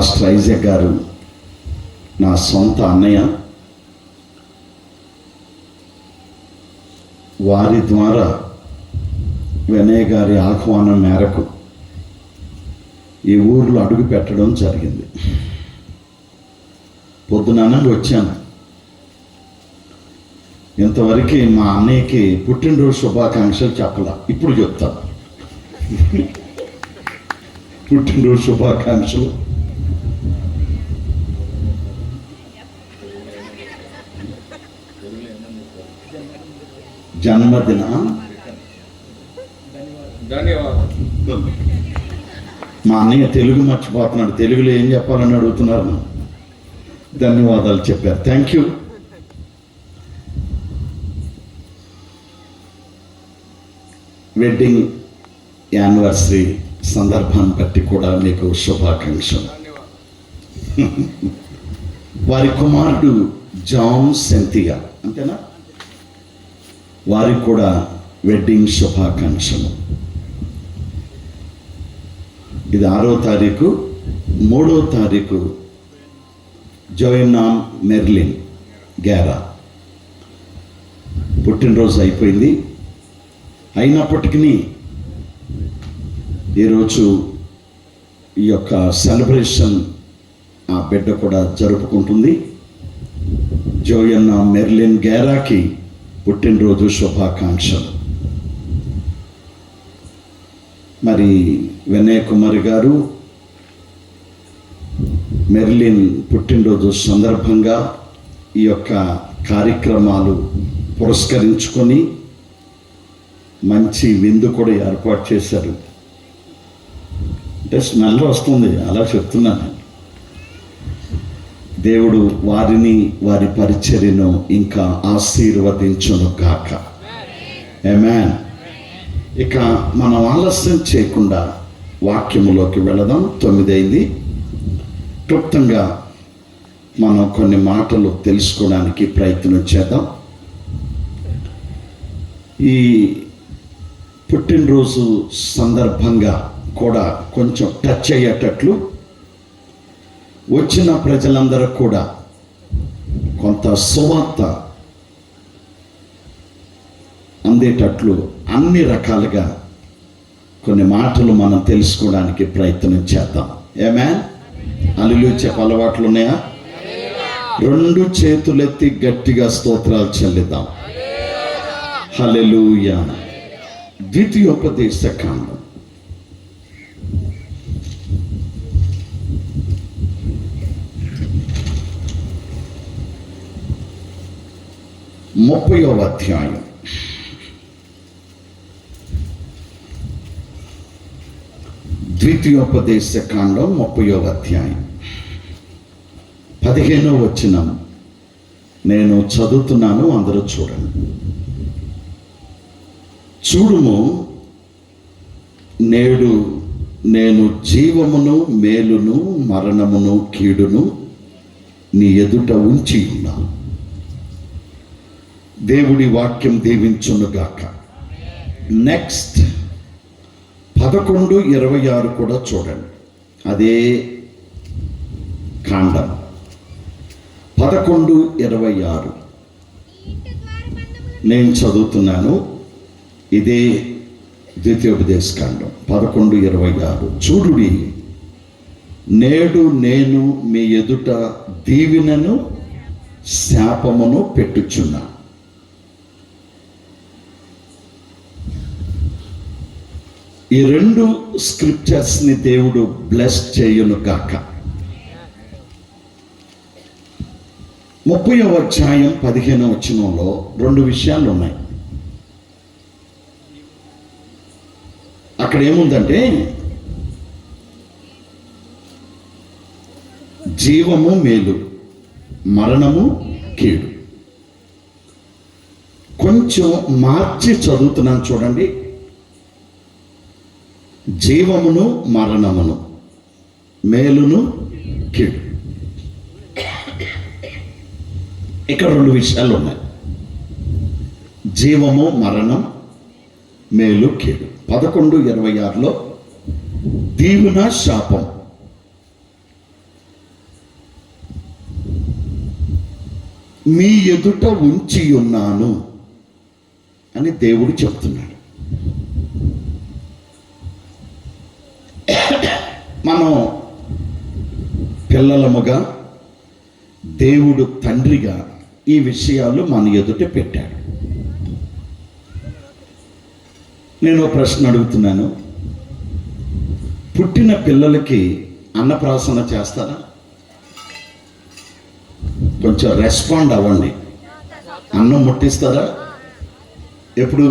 Pastor Isaac గారు నా సొంత అన్నయ్య. వారి ద్వారా వినయ్ గారి ఆహ్వానం మేరకు ఈ ఊర్లో అడుగు పెట్టడం జరిగింది. పొద్దుననగా వచ్చాను. ఇంతవరకు మా అన్నయ్యకి పుట్టినరోజు శుభాకాంక్షలు చెప్పలా, ఇప్పుడు చెప్తాను. పుట్టినరోజు శుభాకాంక్షలు. జన్మదిన మా అన్నయ్య తెలుగు మర్చిపోతున్నాడు. తెలుగులో ఏం చెప్పాలని అడుగుతున్నారు. ధన్యవాదాలు చెప్పారు. Thank you. వెడ్డింగ్ యానివర్సరీ సందర్భాన్ని బట్టి కూడా మీకు శుభాకాంక్షలు. వారి కుమారుడు జాన్ సెంతియా, అంతేనా, వారికి కూడా వెడ్డింగ్ శుభాకాంక్షలు. ఇది 6వ తారీఖు. 3వ తారీఖు జోయన్నా మెర్లిన్ గేరా పుట్టినరోజు అయిపోయింది. అయినప్పటికీ ఈరోజు ఈ యొక్క సెలబ్రేషన్ ఆ బిడ్డ కూడా జరుపుకుంటుంది. జోయన్నా మెర్లిన్ గేరాకి పుట్టినరోజు శుభాకాంక్షలు. మరి వినయ్ కుమార్ గారు మెర్లిన్ పుట్టినరోజు సందర్భంగా ఈ యొక్క కార్యక్రమాలు పురస్కరించుకొని మంచి విందు కూడా ఏర్పాటు చేశారు. అంటే స్మెల్ వస్తుంది, అలా చెప్తున్నాను. దేవుడు వారిని, వారి పరిచర్యను ఇంకా ఆశీర్వదించును గాక. ఆమేన్. ఇక మనం ఆలస్యం చేయకుండా వాక్యములోకి వెళదాం. 9 అయింది. క్లుప్తంగా మనం కొన్ని మాటలు తెలుసుకోవడానికి ప్రయత్నం చేద్దాం. ఈ పుట్టినరోజు సందర్భంగా కూడా కొంచెం టచ్ అయ్యేటట్లు వచ్చిన ప్రజలందరూ కూడా కొంత సువార్త అందేటట్లు అన్ని రకాలుగా కొన్ని మాటలు మనం తెలుసుకోవడానికి ప్రయత్నం చేద్దాం. ఆమేన్. హల్లెలూయా చెప్పే అలవాట్లు ఉన్నాయా? 2 చేతులెత్తి గట్టిగా స్తోత్రాలు చెల్లిద్దాం. హల్లెలూయా. ద్వితీయోపదేశ కాండం 30వ అధ్యాయం. ద్వితీయోపదేశ కాండం 30వ అధ్యాయం 15వ వచనం నేను చదువుతున్నాను, అందరూ చూడండి. చూడుము, నేడు నేను జీవమును మేలును మరణమును కీడును నీ ఎదుట ఉంచి ఉన్నాను. దేవుడి వాక్యం దీవించునుగాక. నెక్స్ట్ 11:26 కూడా చూడండి. అదే కాండం 11:26 నేను చదువుతున్నాను. ఇదే ద్వితీయోపదేశ కాండం 11:26. చూడుడి, నేడు నేను మీ ఎదుట దీవెనను శాపమును పెట్టుచున్నా. ఈ 2 స్క్రిప్చర్స్ని దేవుడు బ్లెస్ చేయును గాక. 30వ అధ్యాయం 15వ వచనంలో 2 విషయాలు ఉన్నాయి. అక్కడ ఏముందంటే జీవము మేలు, మరణము కీడు. కొంచెం మార్చి చదువుతున్నాను చూడండి. జీవమును మరణమును, మేలును కీడు. ఇక్కడ 2 విషయాలు ఉన్నాయి. జీవము మరణం, మేలు కీడు. 11:26లో దీవెన శాపం. మీ ఎదుట ఉంచి ఉన్నాను అని దేవుడు చెప్తున్నాడు. మనం పిల్లలముగా దేవుడు తండ్రిగా ఈ విషయాలు మన ఎదుట పెట్టాడు. నేను ప్రశ్న అడుగుతున్నాను, పుట్టిన పిల్లలకి అన్నప్రాసన చేస్తారా? కొంచెం రెస్పాండ్ అవ్వండి. అన్నం ముట్టిస్తారా? ఎప్పుడు?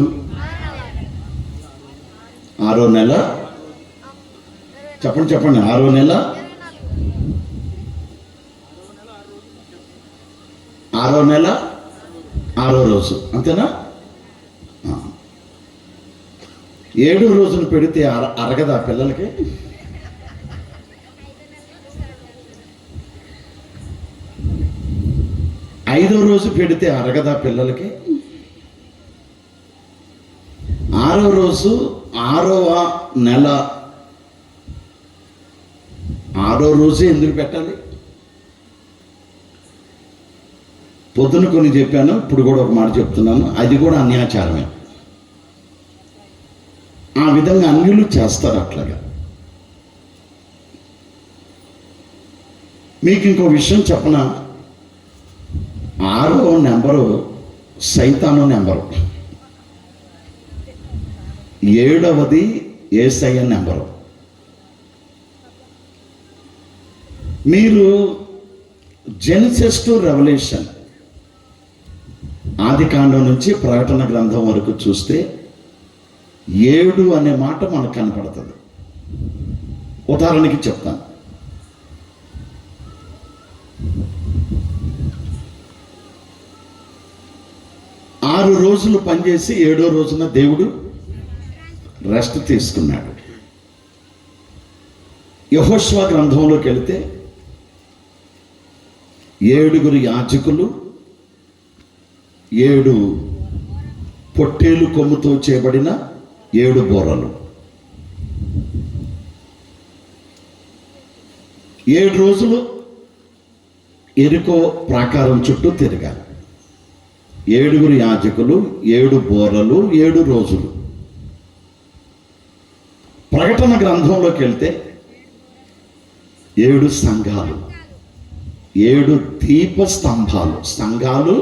6వ నెల. చెప్పండి 6వ నెల, 6వ నెల 6వ రోజు, అంతేనా? 7వ రోజున పెడితే అరగదా పిల్లలకి? ఐదో రోజు పెడితే అరగదా పిల్లలకి? 6వ రోజు 6వ నెల 6వ రోజే ఎందుకు పెట్టాలి? పొద్దున కొన్ని చెప్పాను, ఇప్పుడు కూడా ఒక మాట చెప్తున్నాను, అది కూడా అన్యాచారమే. ఆ విధంగా అన్యులు చేస్తారు. అట్లాగా మీకు ఇంకో విషయం చెప్పనా? 6వ నెంబరు సైతాను నెంబరు, 7వది యేసయ్య నెంబరు. మీరు జెనసిస్ టు రెవల్యూషన్, ఆది కాండం నుంచి ప్రకటన గ్రంథం వరకు చూస్తే 7 అనే మాట మనకు కనపడుతుంది. ఉదాహరణకి చెప్తాను. ఆరు రోజులు పనిచేసి 7వ రోజున దేవుడు రెస్ట్ తీసుకున్నాడు. యెహోషువ గ్రంథంలోకి వెళితే 7 యాజకులు, 7 పొట్టేలు కొమ్ముతో చేయబడిన 7 బోరలు, 7 రోజులు ఎరికో ప్రాకారం చుట్టూ తిరగాలి. 7 యాజకులు, 7 బోరలు, 7 రోజులు. ప్రకటన గ్రంథంలోకి వెళ్తే 7 సంఘాలు, 7 దీప స్తంభాలు, సంఘాలు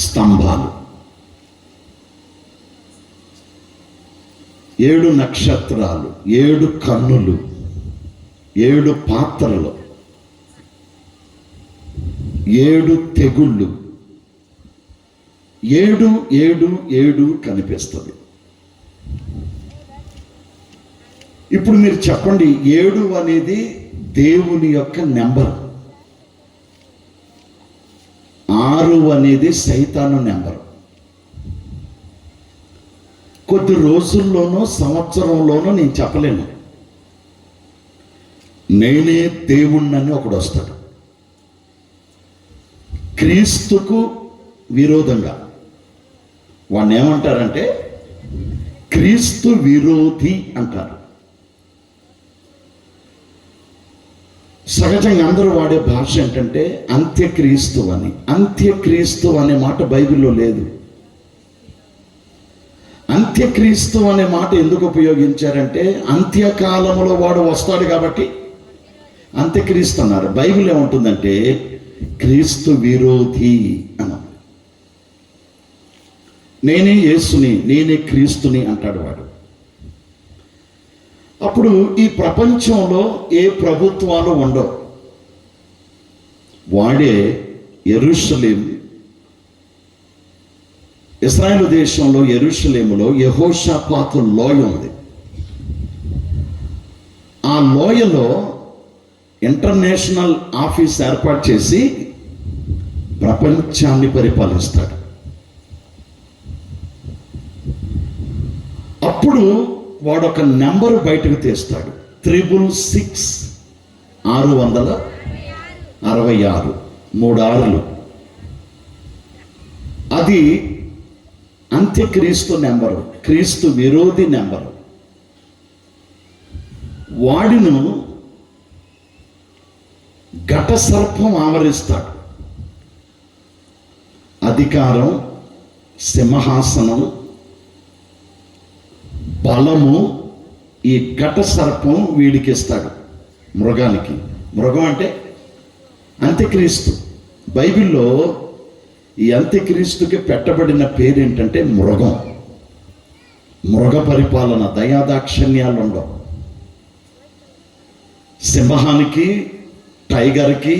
స్తంభాలు, 7 నక్షత్రాలు, 7 కన్నులు, 7 పాత్రలు, 7 తెగుళ్ళు, 7 7 7 కనిపిస్తుంది. ఇప్పుడు మీరు చెప్పండి, 7 అనేది దేవుని యొక్క నెంబర్, 6 అనేది సైతాను నెంబర్. కొద్ది రోజుల్లోనో సంవత్సరంలోనో నేను చెప్పలేను, నేనే దేవుణ్ణని ఒకడు వస్తాడు. క్రీస్తుకు విరోధంగా వాడిని ఏమంటారంటే క్రీస్తు విరోధి అంటారు. సహజంగా అందరూ వాడే భాష ఏంటంటే అంత్యక్రీస్తు అని. అంత్యక్రీస్తు అనే మాట బైబిల్లో లేదు. అంత్యక్రీస్తు అనే మాట ఎందుకు ఉపయోగించారంటే అంత్యకాలంలో వాడు వస్తాడు కాబట్టి అంత్యక్రీస్తు అన్నారు. బైబిల్ ఏముంటుందంటే క్రీస్తు విరోధి అన్న. నేనే యేసుని, నేనే క్రీస్తుని అంటాడు వాడు. అప్పుడు ఈ ప్రపంచంలో ఏ ప్రభుత్వాలు ఉండవు. వాడే యెరూషలేం, ఇశ్రాయేలు దేశంలో యెరూషలేములో యెహోషాపాతు లోయ ఉంది. ఆ లోయలో ఇంటర్నేషనల్ ఆఫీస్ ఏర్పాటు చేసి ప్రపంచాన్ని పరిపాలిస్తాడు. అప్పుడు వాడు ఒక నెంబరు బయటకు తీస్తాడు, 666, 666, 3 6లు. అది అంత్యక్రీస్తు నెంబరు, క్రీస్తు విరోధి నెంబరు. వాడిను ఘట సర్పం ఆవరిస్తాడు. అధికారం, సింహాసనం, బలము ఈ ఘట సర్పం వీడికి ఇస్తాడు, మృగానికి. మృగం అంటే అంత్యక్రీస్తు. బైబిల్లో ఈ అంత్యక్రీస్తుకి పెట్టబడిన పేరేంటంటే మృగం. మృగ పరిపాలన, దయాదాక్షిణ్యాలు ఉండవు. సింహానికి, టైగర్కి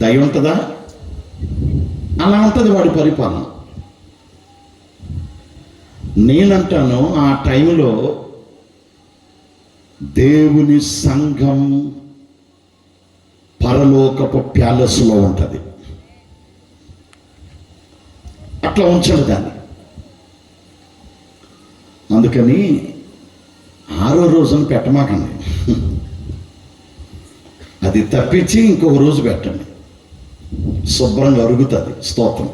దయ ఉంటుందా? అలా ఉంటుంది వాడి పరిపాలన. నేనంటాను ఆ టైంలో దేవుని సంఘం పరలోకపు ప్యాలెస్లో ఉంటుంది. అట్లా ఉంచండి దాన్ని. అందుకని 6వ రోజున పెట్టమాకండి, అది తప్పించి ఇంకొక రోజు పెట్టండి, శుభ్రంగా అరుగుతుంది. స్తోత్రం.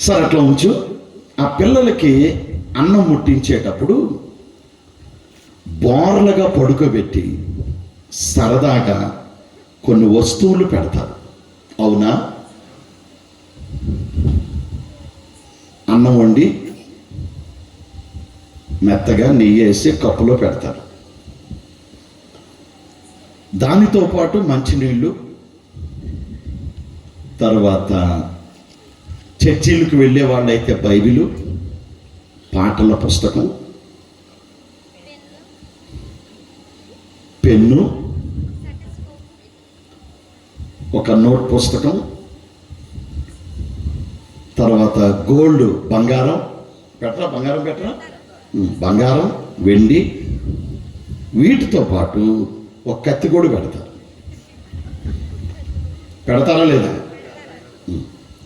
సరే, అట్లా ఉంచు. ఆ పిల్లలకి అన్నం ముట్టించేటప్పుడు బోర్లుగా పడుకోబెట్టి సరదాగా కొన్ని వస్తువులు పెడతారు. అవునా? అన్నం వండి మెత్తగా నెయ్యి వేసి కప్పులో పెడతారు. దానితో పాటు మంచినీళ్ళు, తర్వాత చర్చిలకు వెళ్ళే వాళ్ళైతే బైబిలు, పాటల పుస్తకం, పెన్ను, ఒక నోట్ పుస్తకం, తర్వాత గోల్డ్, బంగారం పెట్టరా, బంగారం, వెండి, వీటితో పాటు ఒక కత్తి కూడా పెడతారా లేదా?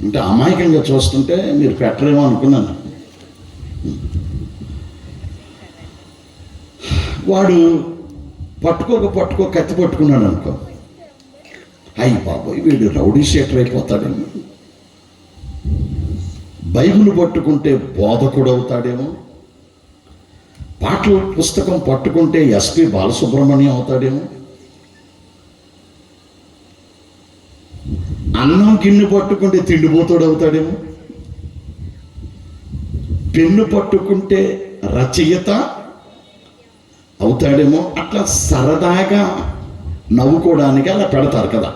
అంటే అమాయకంగా చూస్తుంటే మీరు పెట్టరేమో అనుకున్నాను. వాడు పట్టుకో కత్తి పట్టుకున్నాడు అనుకో, అయ్యి బాబోయ్ వీడు రౌడీ షీటర్ అయిపోతాడేమో, బైబిల్ పట్టుకుంటే బోధకుడు అవుతాడేమో, పాటల పుస్తకం పట్టుకుంటే ఎస్పి బాలసుబ్రహ్మణ్యం అవుతాడేమో, అన్నం గిన్నె పట్టుకుంటే తిండిపోతాడు అవుతాడేమో, పెన్ను పట్టుకుంటే రచయిత అవుతాడేమో. అట్లా సరదాగా నవ్వుకోవడానికి అలా పెడతారు కదా.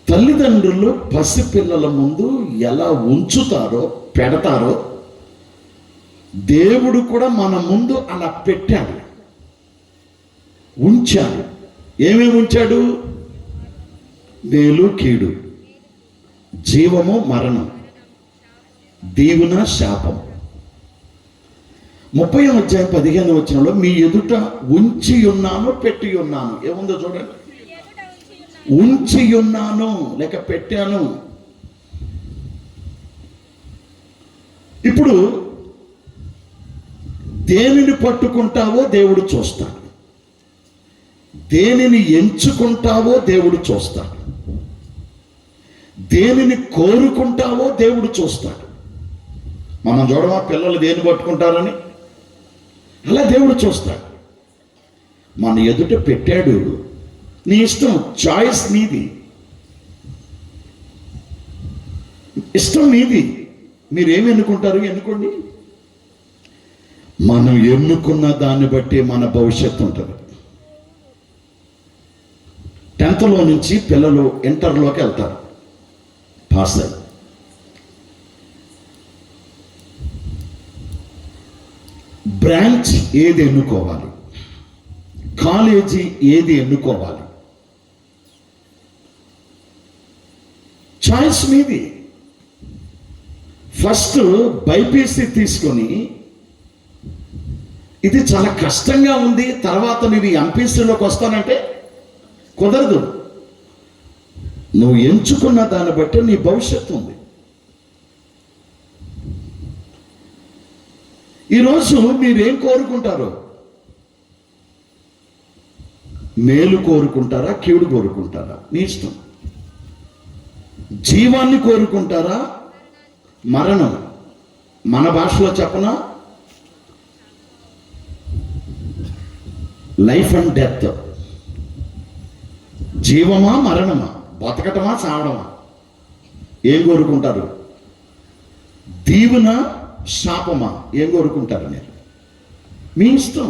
తల్లిదండ్రులు పసిపిల్లల ముందు ఎలా ఉంచుతారో, పెడతారో, దేవుడు కూడా మన ముందు అలా పెట్టాడు, ఉంచాడు. ఏమేమి ఉంచాడు? మేలు కీడు, జీవము మరణం, దీవెన శాపం. 30వ అధ్యాయం 15వ వచనంలో మీ ఎదుట ఉంచి ఉన్నాను, పెట్టి ఉన్నాను. ఏముందో చూడండి. ఉంచి ఉన్నాను లేక పెట్టాను. ఇప్పుడు దేనిని పట్టుకుంటావో దేవుడు చూస్తాడు, దేనిని ఎంచుకుంటావో దేవుడు చూస్తాడు, దేనిని కోరుకుంటావో దేవుడు చూస్తాడు. మనం చూడమా పిల్లలు దేన్ని పట్టుకుంటారని? అలా దేవుడు చూస్తాడు. మన ఎదుట పెట్టాడు, నీ ఇష్టం, చాయిస్ నీది, ఇష్టం నీది. మీరేమి ఎన్నుకుంటారు? ఎన్నుకోండి. మనం ఎన్నుకున్న దాన్ని బట్టి మన భవిష్యత్తు ఉంటుంది. 10th నుంచి పిల్లలు ఇంటర్లోకి వెళ్తారు, పాస్ అయ్యి. బ్రాంచ్ ఏది ఎన్నుకోవాలి, కాలేజీ ఏది ఎన్నుకోవాలి, చాయిస్ మీది. ఫస్ట్ బైపీసీ తీసుకొని ఇది చాలా కష్టంగా ఉంది, తర్వాత నేను ఎంపీసీలోకి వస్తానంటే కుదరదు. నువ్వు ఎంచుకున్న దాన్ని బట్టి నీ భవిష్యత్తు ఉంది. ఈరోజు మీరేం కోరుకుంటారో, మేలు కోరుకుంటారా, కీడు కోరుకుంటారా? నీ ఇష్టం. జీవాన్ని కోరుకుంటారా, మరణం? మన భాషలో చెప్పనా, లైఫ్ అండ్ డెత్. జీవమా మరణమా? బతకటమా చావడమా? ఏం కోరుకుంటారు? దీవెన శాపమా? ఏం కోరుకుంటారు మీరు? మీ ఇష్టం.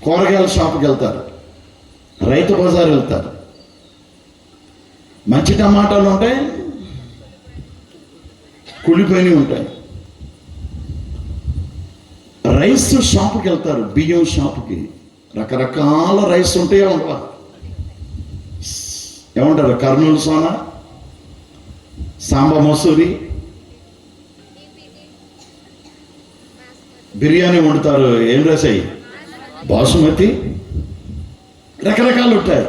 కూరగాయల షాప్కి వెళ్తారు, రైతు బజార్ వెళ్తారు, మంచి టమాటాలు ఉంటాయి, కుళ్ళిపోయినవి ఉంటాయి. రైస్ షాప్కి వెళ్తారు, బియ్యం షాప్కి, రకరకాల రైస్ ఉంటాయో ఉండవా? ఏమంటారు? కర్నూలు సోనా, సాంబా మసూరి, బిర్యానీ వండుతారు, ఏం రసాయి, బాసుమతి, రకరకాలు ఉంటాయి.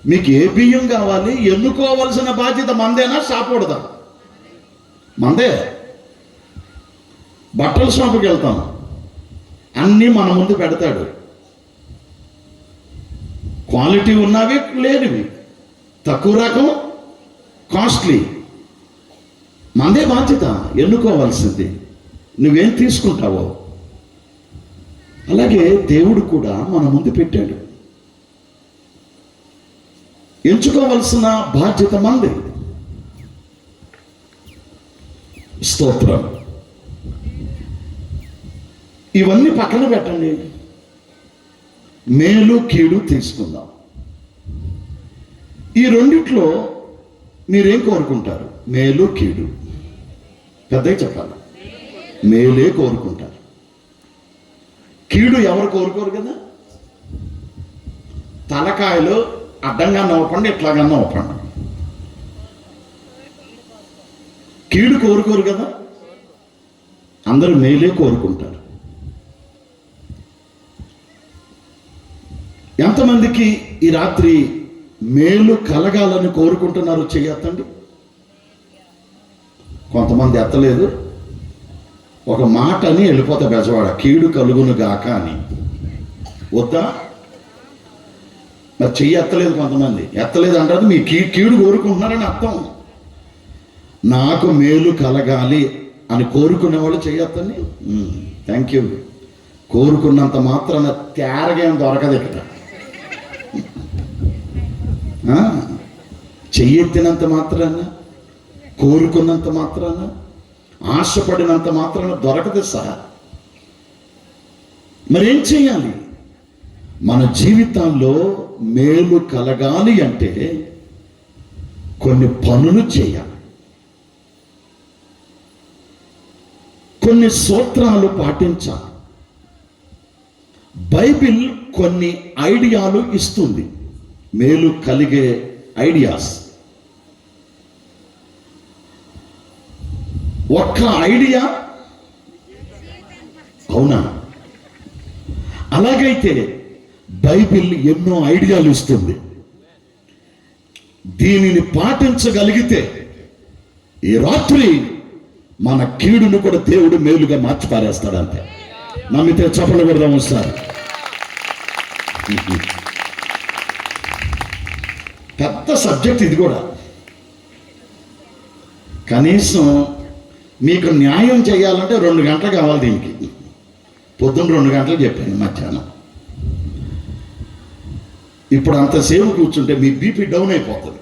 మీకు ఏ బియ్యం కావాలి? ఎన్నుకోవాల్సిన బాధ్యత మందేనా షాపూడదా? మందే. బట్టల షాపుకి వెళ్తాం, అన్నీ మన ముందు పెడతాడు, క్వాలిటీ ఉన్నవి లేనివి, తక్కువ రకం, కాస్ట్లీ. మందే బాధ్యత, ఎన్నుకోవాల్సింది. నువ్వేం తీసుకుంటావో. అలాగే దేవుడు కూడా మన ముందు పెట్టాడు, ఎంచుకోవలసిన బాధ్యత మంది. స్తోత్రం. ఇవన్నీ పక్కన పెట్టండి, మేలు కీడు తీసుకుందాం. ఈ రెండిట్లో మీరేం కోరుకుంటారు? మేలు కీడు. పెద్దగా చెప్పాలి, మేలే కోరుకుంటారు. కీడు ఎవరు కోరుకోరు కదా. తలకాయలు అడ్డంగా నవ్వపండి, ఇట్లాగా నవ్వపండి. కీడు కోరుకోరు కదా, అందరూ మేలే కోరుకుంటారు. ఎంతమందికి ఈ రాత్రి మేలు కలగాలని కోరుకుంటున్నారు? చెయ్యొద్దండి. కొంతమంది ఎత్తలేదు. ఒక మాట అని వెళ్ళిపోతా బెజవాడ, కీడు కలుగును గాక అని. వద్దా? మరి చెయ్యి ఎత్తలేదు. కొంతమంది ఎత్తలేదు అంటారు, మీ కీడు కోరుకుంటున్నారని అర్థం. నాకు మేలు కలగాలి అని కోరుకునే వాళ్ళు చెయ్యొద్దని. Thank you. కోరుకున్నంత మాత్రాన తేరగేం దొరకదు ఇక్కడ. చెయ్యెత్తినంత మాత్రాన, కోరుకున్నంత మాత్రాన, ఆశపడినంత మాత్రాన దొరకదు సార్. మరేం చేయాలి? మన జీవితాల్లో మేలు కలగాలి అంటే కొన్ని పనులు చేయాలి, కొన్ని సూత్రాలు పాటించాలి. బైబిల్ కొన్ని ఐడియాలు ఇస్తుంది, మేలు కలిగే ఐడియాస్. ఒక్క ఐడియా అవునా? అలాగైతే బైబిల్ ఎన్నో ఐడియాలు ఇస్తుంది. దీనిని పాటించగలిగితే ఈ రాత్రి మన కీడును కూడా దేవుడు మేలుగా మార్చి పారేస్తాడంతే. నమ్మితే చప్పట్లు కొడదాము సార్. పెద్ద సబ్జెక్ట్ ఇది కూడా. కనీసం మీకు న్యాయం చేయాలంటే 2 గంటలు కావాలి దీనికి. పొద్దున్న 2 గంటలు చెప్పాను, మధ్యాహ్నం. ఇప్పుడు అంతసేపు కూర్చుంటే మీ బీపీ డౌన్ అయిపోతుంది.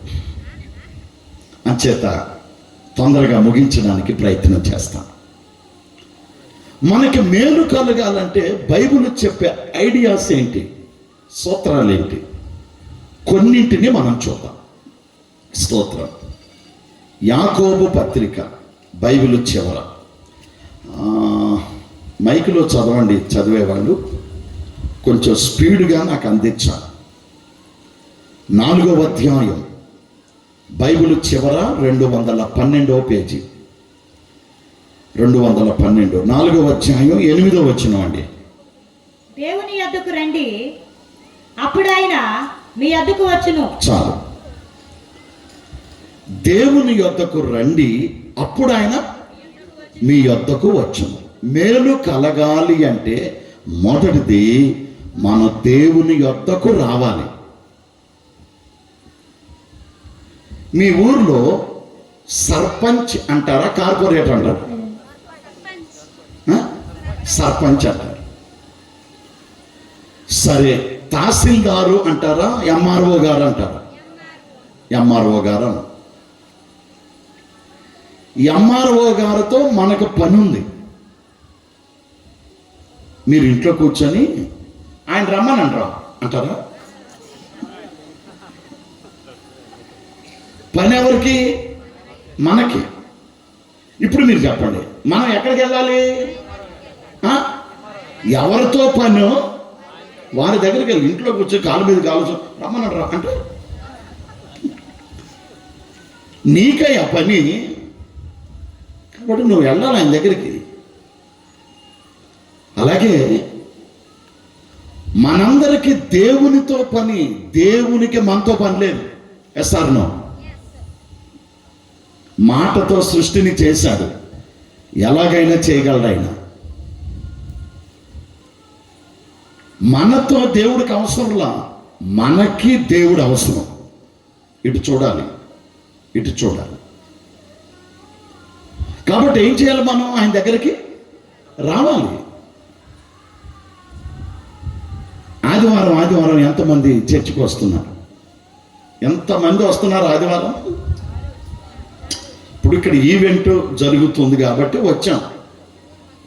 అంచేత తొందరగా ముగించడానికి ప్రయత్నం చేస్తాను. మనకి మేలు కలగాలంటే బైబిల్ చెప్పే ఐడియాస్ ఏంటి, సూత్రాలు ఏంటి, కొన్నింటిని మనం చూద్దాం. స్తోత్రం. యాకోబు పత్రిక బైబిల్ చివర, మైకులో చదవండి, చదివేవాళ్ళు కొంచెం స్పీడ్గా నాకు అందించాలి. 4వ అధ్యాయం బైబిల్ చివర 212వ పేజీ, 212, 4వ అధ్యాయం 8వ వచనం అండి. దేవుని యొద్దకు రండి, అప్పుడు ఆయన మీ యొద్దకు వచ్చును. చాలు. దేవుని యొద్దకు రండి, అప్పుడు ఆయన మీ యొద్దకు వచ్చును. మేలు కలగాలి అంటే మొదటిది మన దేవుని యొద్దకు రావాలి. మీ ఊర్లో సర్పంచ్ అంటారా, కార్పొరేటర్ అంటారా? సర్పంచ్ అంటారు. సరే, తహసీల్దారు అంటారా, ఎంఆర్ఓ గారు అంటారా? ఎంఆర్ఓ గారు. ఎంఆర్ఓ గారితో మనకు పని ఉంది. మీరు ఇంట్లో కూర్చొని ఆయన రమ్మని అంటారా? పని ఎవరికి? మనకి. ఇప్పుడు మీరు చెప్పండి, మనం ఎక్కడికి వెళ్ళాలి? ఎవరితో పను వారి దగ్గరికి వెళ్ళి ఇంట్లో కూర్చొని కాలు మీద కాలు రమ్మనంటారా అంటే నీకయ్యా పని. కాబట్టి నువ్వు వెళ్ళాలి ఆయన దగ్గరికి. అలాగే మనందరికీ దేవునితో పని, దేవునికి మనతో పని లేదు. ఎస్ఆర్నో మాటతో సృష్టిని చేశాడు, ఎలాగైనా చేయగలడు ఆయన. మనతో దేవుడికి అవసరంలా, మనకి దేవుడు అవసరం. ఇటు చూడాలి. కాబట్టి ఏం చేయాలి? మనం ఆయన దగ్గరికి రావాలి. ఆదివారం ఎంతమంది చర్చికి వస్తున్నారు? ఎంతమంది వస్తున్నారు ఆదివారం? ఇప్పుడు ఇక్కడ ఈవెంట్ జరుగుతుంది కాబట్టి వచ్చాం.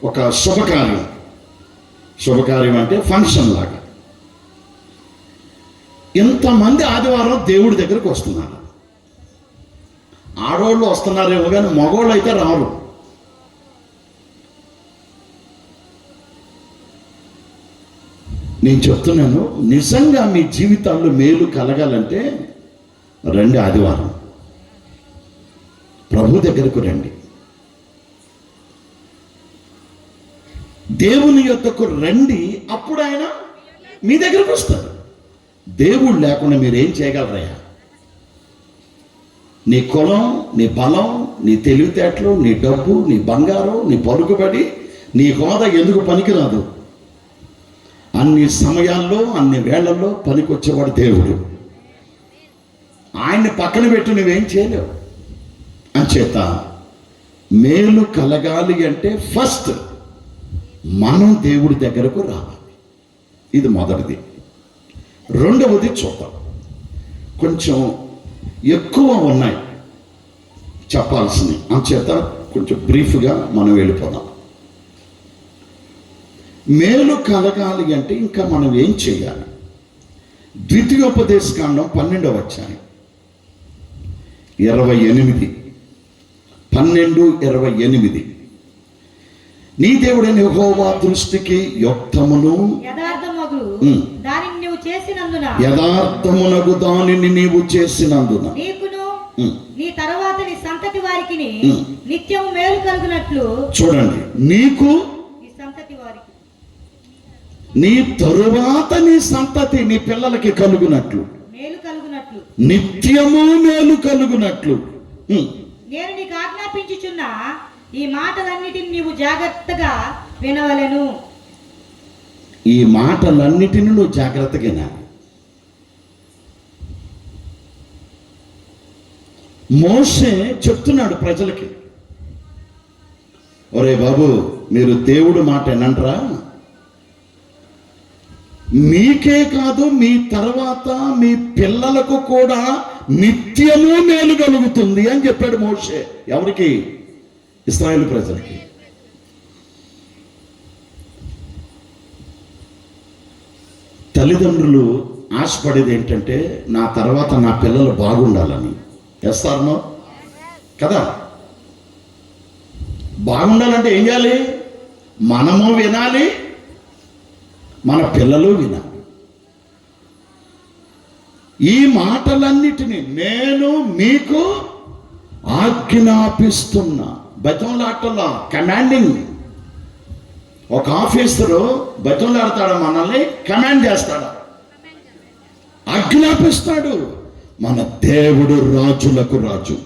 ఒక శుభకార్యం అంటే ఫంక్షన్ లాగా. ఎంతమంది ఆదివారం దేవుడి దగ్గరకు వస్తున్నారు? ఆడవాళ్ళు వస్తున్నారేమో కానీ మగవాళ్ళు అయితే రారు. నేను చెప్తున్నాను, నిజంగా మీ జీవితాల్లో మేలు కలగాలంటే రండి, ఆదివారం ప్రభు దగ్గరకు రండి. దేవుని యొద్దకు రండి, అప్పుడు ఆయన మీ దగ్గరకు వస్తారు. దేవుడు లేకుండా మీరేం చేయగలరయ్యా? నీ కులం, నీ బలం, నీ తెలివితేటలు, నీ డబ్బు, నీ బంగారం, నీ పలుకుబడి, నీ హోదా ఎందుకు పనికిరాదు? అన్ని సమయాల్లో అన్ని వేళల్లో పనికొచ్చేవాడు దేవుడు. ఆయన్ని పక్కన పెట్టి నువ్వేం చేయలేవు. అంచేత మేలు కలగాలి అంటే ఫస్ట్ మనం దేవుడి దగ్గరకు రావాలి. ఇది మొదటిది. రెండవది చూద్దాం. కొంచెం ఎక్కువ ఉన్నాయి చెప్పాల్సినవి, అంచేత కొంచెం బ్రీఫ్గా మనం వెళ్ళిపోదాం. మేలు కలగాలి అంటే ఇంకా మనం ఏం చేయాలి? ద్వితీయోపదేశకాండం 12వ అధ్యాయం 28, 12:28. నీ దేవుడైన యెహోవా దృష్టికి యథార్థమునగు దానిని నీవు చేసినందున నీకును నీ తరువాత నీ సంతతి వారికి నిత్యము మేలు కలుగునట్లు. చూడండి, నీకు నీ సంతతి వారికి, నీ తరువాత నీ సంతతి, నీ పిల్లలకి కలుగునట్లు, మేలు కలుగునట్లు, నిత్యము మేలు కలుగునట్లు నేను నీకు ఆజ్ఞాపించుచున్న ఈ మాటలన్నిటిని నీవు జాగ్రత్తగా వినవలెను. ఈ మాటలన్నిటిని నువ్వు జాగ్రత్తగా వినాలి. మోషే చెప్తున్నాడు ప్రజలకి, ఒరే బాబు, మీరు దేవుడు మాట వినంట్రా, మీకే కాదు మీ తర్వాత మీ పిల్లలకు కూడా నిత్యము మేలు కలుగుతుంది అని చెప్పాడు మోషే. ఎవరికి? ఇశ్రాయేలు ప్రజలకి. తల్లిదండ్రులు ఆశపడేది ఏంటంటే నా తర్వాత నా పిల్లలు బాగుండాలని. చేస్తారనో కదా? బాగుండాలంటే ఏం చేయాలి? మనము వినాలి, మన పిల్లలు వినాలి. ఈ మాటలన్నిటినీ నేను మీకు ఆజ్ఞాపిస్తున్నా. బతంలాటలా, కమాండింగ్. ఒక ఆఫీసరు బతంలాడతాడా? మనల్ని కమాండ్ చేస్తాడా? ఆజ్ఞాపిస్తాడు. మన దేవుడు రాజులకు రాజు,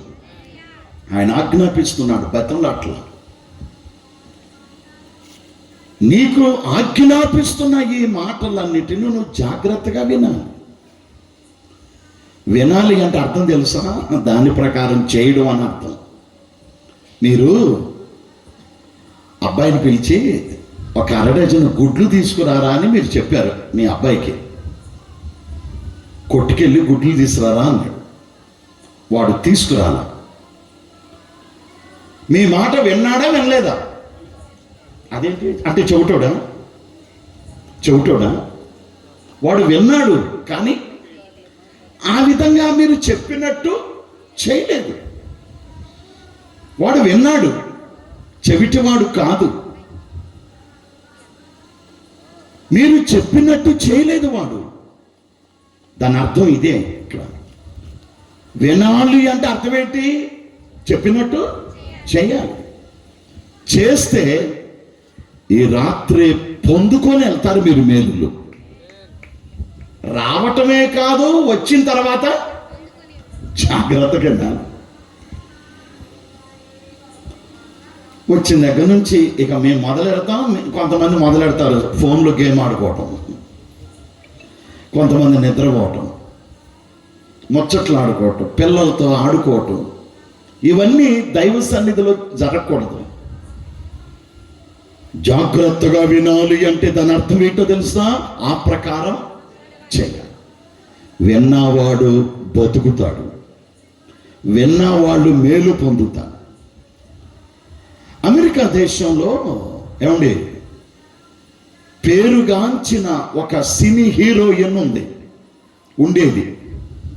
ఆయన ఆజ్ఞాపిస్తున్నాడు బతంలాట్లా. నీకు ఆజ్ఞాపిస్తున్న ఈ మాటలన్నిటిని నువ్వు జాగ్రత్తగా వినాలి. వినాలి అంటే అర్థం తెలుసా? దాని ప్రకారం చేయడం అని అర్థం. మీరు అబ్బాయిని పిలిచి ఒక 1/2 డజన్ గుడ్లు తీసుకురారా అని మీరు చెప్పారు మీ అబ్బాయికి. కొట్టుకెళ్ళి గుడ్లు తీసుకురారా అన్నాడు. వాడు తీసుకురాలా. మీ మాట విన్నాడా వినలేదా? అదేంటి అంటే చెవిటోడా? వాడు విన్నాడు, కానీ ఆ విధంగా మీరు చెప్పినట్టు చేయలేదు. వాడు విన్నాడు, చెవిటివాడు కాదు. మీరు చెప్పినట్టు చేయలేదు వాడు. దాని అర్థం ఇదే. ఇక్కడ వినాలి అంటే అర్థం ఏంటి? చెప్పినట్టు చేయాలి. చేస్తే ఈ రాత్రి పొందుకొని వెళ్తారు మీరు మేలులు. రావటమే కాదు, వచ్చిన తర్వాత జాగ్రత్తగా వెళ్ళాలి. వచ్చిన దగ్గర నుంచి ఇక మేము మొదలెడతాం. కొంతమంది మొదలెడతారు ఫోన్లో గేమ్ ఆడుకోవటం, కొంతమంది నిద్రపోవటం, ముచ్చట్లు ఆడుకోవటం, పిల్లలతో ఆడుకోవటం. ఇవన్నీ దైవ సన్నిధిలో జరగకూడదు. జాగ్రత్తగా వినాలి అంటే దాని అర్థం ఏంటో తెలుసా? ఆ ప్రకారం చేయాలి. విన్నవాడు బతుకుతాడు, విన్నవాళ్ళు మేలు పొందుతారు. అమెరికా దేశంలో ఏమండి పేరుగాంచిన ఒక సినీ హీరోయిన్ ఉండేది,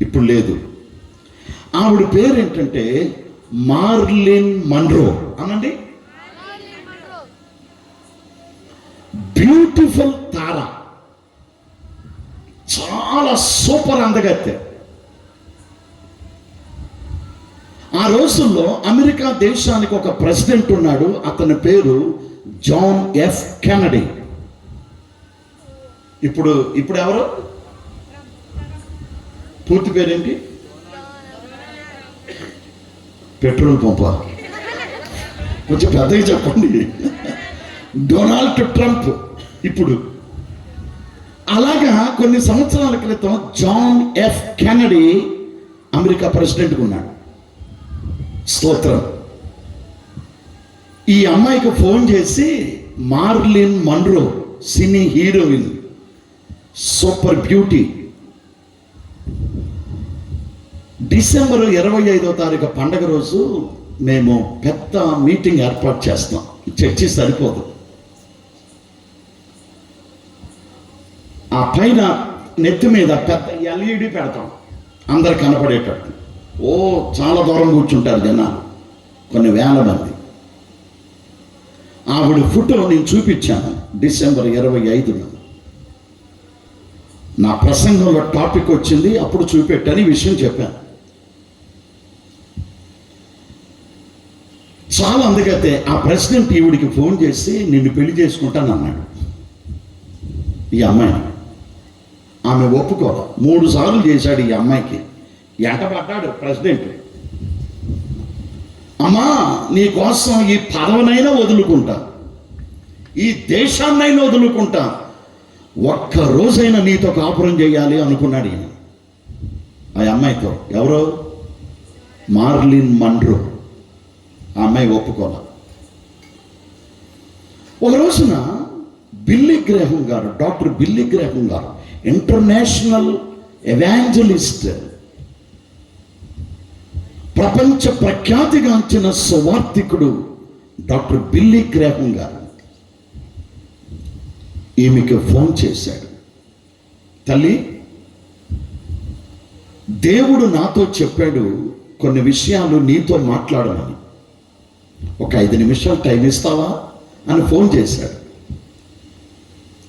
ఇప్పుడు లేదు. ఆవిడ పేరు ఏంటంటే మార్లిన్ మన్రో అనండి. బ్యూటిఫుల్ తార, చాలా సూపర్ అందగత్తె. ఆ రోజుల్లో అమెరికా దేశానికి ఒక ప్రెసిడెంట్ ఉన్నాడు. అతని పేరు జాన్ ఎఫ్ కెనడీ. ఇప్పుడు ఎవరు? పూర్తి పేరేంటి? పెట్రోల్ పంప, కొంచెం పెద్దగా చెప్పండి. Donald Trump. ఇప్పుడు అలాగా కొన్ని సంవత్సరాల క్రితం జాన్ ఎఫ్ కెనడీ అమెరికా ప్రెసిడెంట్గా ఉన్నాడు. స్తోత్రం. ఈ అమ్మాయికి ఫోన్ చేసి, మార్లిన్ మన్రో సినీ హీరోయిన్, సూపర్ బ్యూటీ, డిసెంబర్ 25వ తారీఖు పండగ రోజు మేము పెద్ద మీటింగ్ ఏర్పాటు చేస్తాం. చర్చి సరిపోదు, ఆ పైన నెత్తి మీద పెద్ద ఎల్ఈడి పెడతాం, అందరు కనపడేటట్టు. చాలా దూరం కూర్చుంటారు జనాలు, కొన్ని వేల మంది. ఆవిడ ఫోటో నేను చూపించాను డిసెంబర్ 25న. నా ప్రసంగంలో టాపిక్ వచ్చింది, అప్పుడు చూపెట్టని విషయం చెప్పాను. చాలా అందుకైతే ఆ ప్రెసిడెంట్ ఈవిడికి ఫోన్ చేసి నిన్ను పెళ్లి చేసుకుంటాను అన్నాడు. ఈ అమ్మాయి ఆమె ఒప్పుకోవాలి. 3 సార్లు చేశాడు ఈ అమ్మాయికి. ఎంటపడ్డాడు ప్రెసిడెంట్. అమ్మా, నీ కోసం ఈ పదవినైనా వదులుకుంటా, ఈ దేశాన్నైనా వదులుకుంటా, ఒక్క రోజైనా నీతో కాపురం చేయాలి అనుకున్నాడు ఈయన ఆ అమ్మాయితో. ఎవరో మార్లిన్ మన్రో. ఆ అమ్మాయి ఒప్పుకోవాలి. ఒక రోజున బిల్లీ గ్రాహం గారు, డాక్టర్ బిల్లీ గ్రాహం గారు, ఇంటర్నేషనల్ ఎవాంజలిస్ట్, ప్రపంచ ప్రఖ్యాతిగాంచిన సువార్థికుడు డాక్టర్ బిల్లీ గ్రాహం గారు ఈమెకి ఫోన్ చేశాడు. తల్లి, దేవుడు నాతో చెప్పాడు కొన్ని విషయాలు నీతో మాట్లాడమని. ఒక 5 నిమిషాలు టైం ఇస్తావా అని ఫోన్ చేశాడు.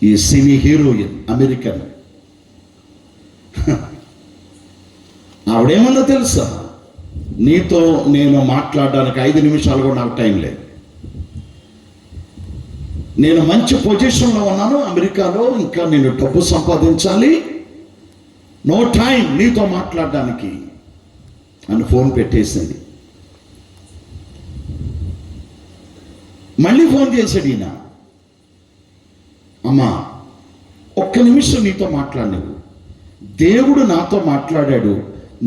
ఈ సినీ హీరోయిన్, అమెరికన్. ఆవిడేమన్నా తెలుసా? నీతో నేను మాట్లాడడానికి 5 నిమిషాలు కూడా నాకు టైం లేదు. నేను మంచి పొజిషన్లో ఉన్నాను అమెరికాలో, ఇంకా నేను డబ్బు సంపాదించాలి, నో టైం నీతో మాట్లాడడానికి అని ఫోన్ పెట్టేసింది. మళ్ళీ ఫోన్ చేశాడు ఈయన. అమ్మా, ఒక్క నిమిషం నీతో మాట్లాడినవు, దేవుడు నాతో మాట్లాడాడు,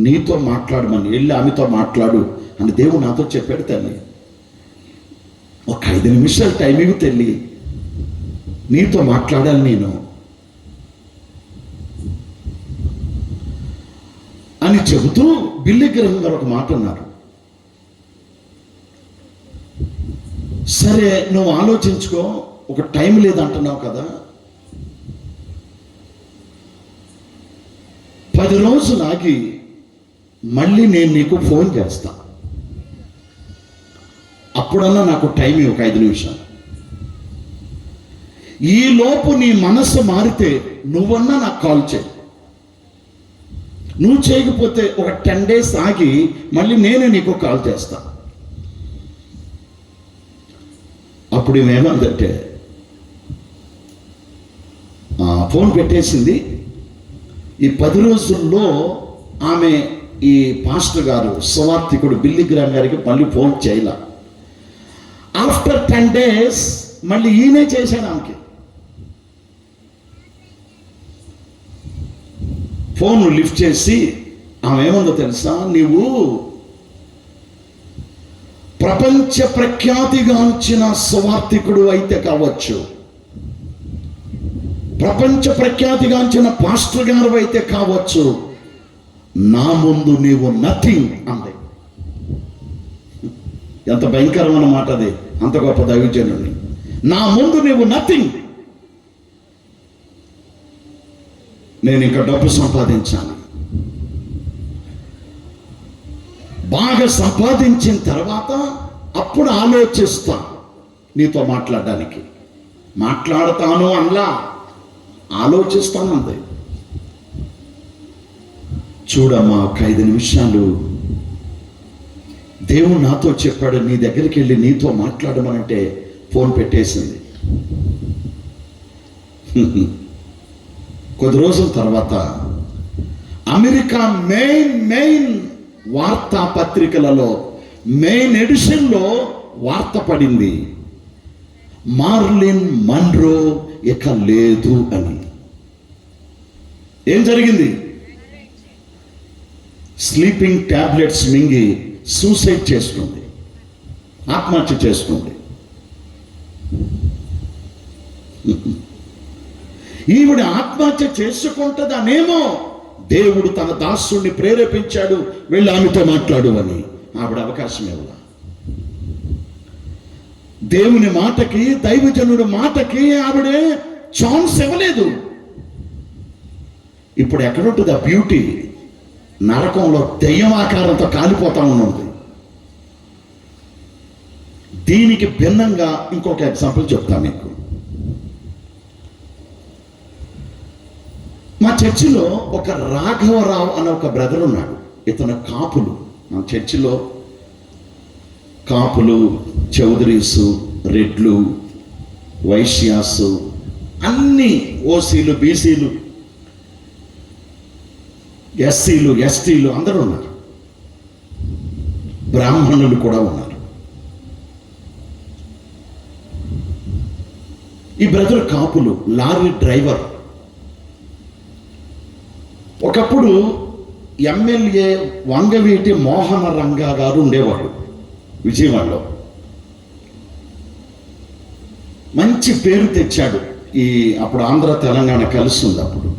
నీతో మాట్లాడమని, వెళ్ళి ఆమెతో మాట్లాడు అని దేవుడు నాతో చెప్పాడు తల్లి. ఒక 5 నిమిషాలు టైమింగ్ తల్లి, నీతో మాట్లాడాలి నేను. అని చెబుతూ బిల్లీ గ్రహం గారు ఒక మాట అన్నారు. సరే నువ్వు ఆలోచించుకో, ఒక టైం లేదంటున్నావు కదా, 10 రోజులు ఆగి మళ్ళీ నేను నీకు ఫోన్ చేస్తా, అప్పుడన్నా నాకు టైం 5 నిమిషాలు. ఈ లోపు నీ మనస్సు మారితే నువ్వన్నా నాకు కాల్ చేయి. నువ్వు చేయకపోతే ఒక 10 days ఆగి మళ్ళీ నేనే నీకు కాల్ చేస్తా. అప్పుడు ఏమందంటే ఫోన్ పెట్టేసింది. ఈ 10 రోజుల్లో ఆమె ఈ పాస్టర్ గారు సువార్థికుడు బిల్లీ గ్రహం గారికి మళ్ళీ ఫోన్ చేయలే. ఆఫ్టర్ 10 days మళ్ళీ ఈయనే చేశాడు ఆమెకి ఫోన్. లిఫ్ట్ చేసి ఆమె ఏమందో తెలుసా, నీవు ప్రపంచ ప్రఖ్యాతిగాంచిన సువార్థికుడు అయితే కావచ్చు, ప్రపంచ ప్రఖ్యాతిగాంచిన పాస్టర్ గారు అయితే కావచ్చు, నా ముందు నీవు నథింగ్ అంది. ఎంత భయంకరమైన మాట అది, అంత గొప్ప దైవజనుడిని. నా ముందు నీవు నథింగ్. నేను ఇంకా డబ్బు సంపాదించాలి, బాగా సంపాదించిన తర్వాత అప్పుడు ఆలోచిస్తా నీతో మాట్లాడడానికి. మాట్లాడతాను అనలా, ఆలోచిస్తాను అంతే. చూడమ్మా, ఒక 5 నిమిషాలు దేవుడు నాతో చెప్పాడు, నీ దగ్గరికి వెళ్ళి నీతో మాట్లాడమనంటే ఫోన్ పెట్టేసింది. కొద్ది రోజుల తర్వాత అమెరికా మెయిన్ వార్తాపత్రికలలో మెయిన్ ఎడిషన్లో వార్త పడింది, మార్లిన్ మన్రో ఇక లేదు అని. ఏం జరిగింది? స్లీపింగ్ టాబ్లెట్స్ మింగి సూసైడ్ చేసుకుంది, ఆత్మహత్య చేసుకుంది. ఈవిడ ఆత్మహత్య చేసుకుంటుందనేమో దేవుడు తన దాసుడిని ప్రేరేపించాడు, వెళ్ళి ఆమెతో మాట్లాడు అని. ఆవిడ అవకాశం ఇవ్వాల. దేవుని మాటకి, దైవజనుడి మాటకి ఆవిడే ఛాన్స్ ఇవ్వలేదు. ఇప్పుడు ఎక్కడుంటుంది ఆ బ్యూటీ? నరకంలో దెయ్యం ఆకారంతో కాలిపోతా ఉన్నది. దీనికి భిన్నంగా ఇంకొక ఎగ్జాంపుల్ చెప్తాను మీకు. మా చర్చిలో ఒక రాఘవరావు అనే ఒక బ్రదర్ ఉన్నాడు. ఇతను కాపులు. మా చర్చిలో కాపులు, చౌదరీసు, రెడ్లు, వైశ్యాసు, అన్ని ఓసీలు, బీసీలు, ఎస్సీలు, ఎస్టీలు అందరూ ఉన్నారు. బ్రాహ్మణులు కూడా ఉన్నారు. ఈ బ్రదర్ కాపులు, లారీ డ్రైవర్. ఒకప్పుడు ఎమ్మెల్యే వంగవీటి మోహన రంగా గారు ఉండేవాడు విజయవాడలో. మంచి పేరు తెచ్చాడు. ఈ అప్పుడు ఆంధ్ర తెలంగాణ కలిసి ఉంది. అప్పుడు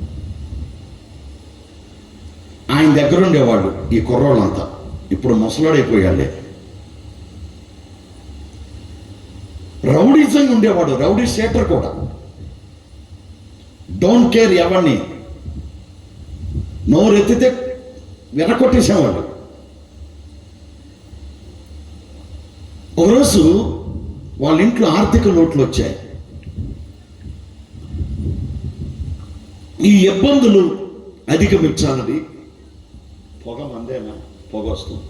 ఆయన దగ్గర ఉండేవాళ్ళు ఈ కుర్రోళ్ళంతా. ఇప్పుడు ముసలాడైపోయాళ్ళే. రౌడీజంగా ఉండేవాడు, రౌడీ షేటర్ కూడా. డోంట్ కేర్ ఎవరిని, నోరెత్తితే వెనకొట్టేసేవాడు. ఒకరోజు వాళ్ళ ఇంట్లో ఆర్థిక లోట్లు వచ్చాయి. ఈ ఇబ్బందులు అధిగమించాలని పొగ మందేనా, పొగ వస్తుంది.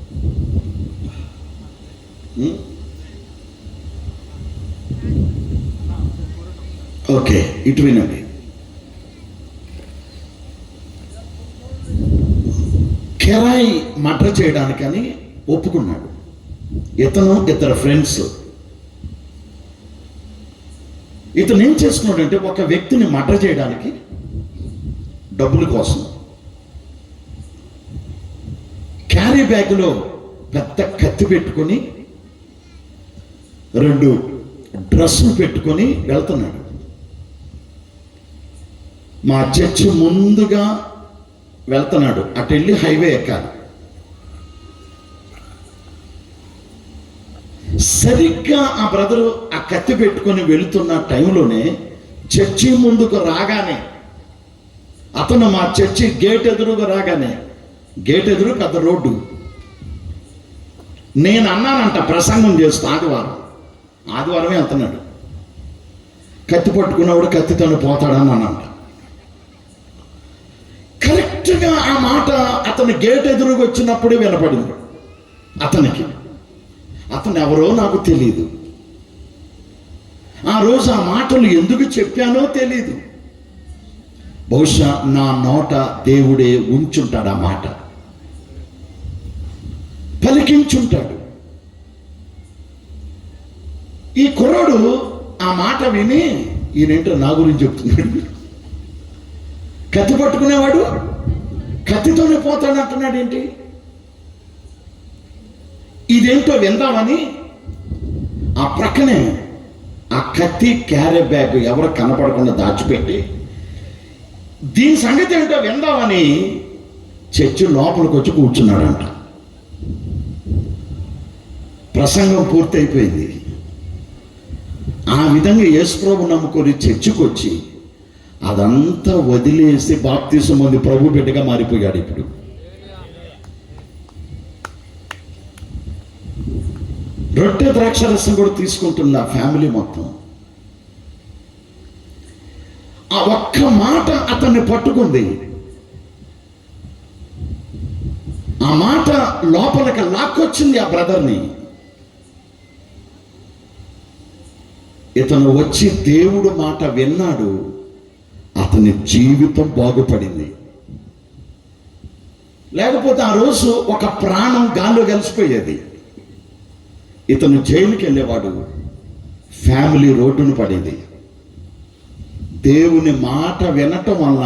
ఓకే, ఇటు వినండి. కెరాయి మర్డర్ చేయడానికని ఒప్పుకున్నాడు. ఇతను, ఇద్దరు ఫ్రెండ్స్. ఇతను ఏం చేసుకున్నాడంటే, ఒక వ్యక్తిని మర్డర్ చేయడానికి డబ్బుల కోసం క్యారీ బ్యాగ్లో పెద్ద కత్తి పెట్టుకొని 2 డ్రెస్సులు పెట్టుకొని వెళ్తున్నాడు. మా చర్చి ముందుగా వెళ్తున్నాడు, అటు వెళ్ళి హైవే ఎక్కాలి. సరిగ్గా ఆ బ్రదరు ఆ కత్తి పెట్టుకొని వెళుతున్న టైంలోనే చర్చి ముందుకు రాగానే, అతను మా చర్చి గేట్ ఎదురుగా రాగానే, గేట్ ఎదురు పెద్ద రోడ్డు, నేను అన్నానంట ప్రసంగం చేస్తూ ఆదివారమే వెళ్తున్నాడు, కత్తి పట్టుకున్నవాడు కత్తితోనే పోతాడని అన్నంట. కరెక్ట్గా ఆ మాట అతని గేట్ ఎదురుగా వచ్చినప్పుడే వినపడింది అతనికి. అతను ఎవరో నాకు తెలియదు. ఆ రోజు ఆ మాటలు ఎందుకు చెప్పానో తెలీదు. బహుశా నా నోట దేవుడే ఉంచుంటాడు, ఆ మాట పలికించుంటాడు. ఈ కుర్రాడు ఆ మాట విని ఈయనేంటో నా గురించి చెప్తున్నాడు, కత్తి పట్టుకునేవాడు కత్తితోనే పోతాడు అంటున్నాడు ఏంటి, ఇదేంటో విందామని ఆ ప్రక్కనే ఆ కత్తి క్యారీ బ్యాగ్ ఎవరు కనపడకుండా దాచిపెట్టి దీని సంగతి ఏంటో విందామని చర్చి లోపలికి వచ్చి కూర్చున్నాడంట. ప్రసంగం పూర్తయిపోయింది. ఆ విధంగా యేసుప్రభు నమ్ముకొని చర్చికి వచ్చి అదంతా వదిలేసి బాప్తిసం పొంది ప్రభు బిడ్డగా మారిపోయాడు. ఇప్పుడు రొట్టె ద్రాక్షరసం కూడా తీసుకుంటున్న ఫ్యామిలీ మొత్తం. ఆ ఒక్క మాట అతన్ని పట్టుకుంది. ఆ మాట లోపలికి లాక్కొచ్చింది ఆ బ్రదర్ని. ఇతను వచ్చి దేవుడు మాట విన్నాడు, అతని జీవితం బాగుపడింది. లేకపోతే ఆ రోజు ఒక ప్రాణం గాల్లో కలిసిపోయేది. ఇతను జైలుకి వెళ్ళేవాడు, ఫ్యామిలీ రోడ్డును పడేది. దేవుని మాట వినటం వల్ల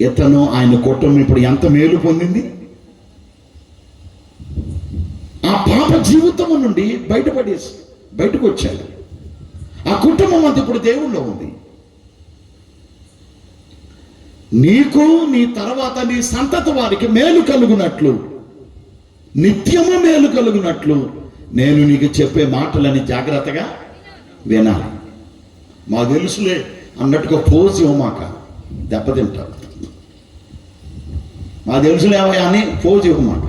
ఇతను ఆయన కుటుంబం ఇప్పుడు ఎంత మేలు పొందింది. ఆ పాప జీవితం నుండి బయటకు వచ్చాడు. ఆ కుటుంబం అంతా ఇప్పుడు దేవుళ్ళో ఉంది. నీకు నీ తర్వాత నీ సంతతి వారికి మేలు కలుగునట్లు, నిత్యము మేలు కలుగునట్లు నేను నీకు చెప్పే మాటలని జాగ్రత్తగా వినాలి. మా తెలుసులే అన్నట్టుగా పోజ్ ఇవ్వమాక, దెబ్బతింటారు. మా తెలుసులేవా అని పోజ్ ఇవ్వమాక,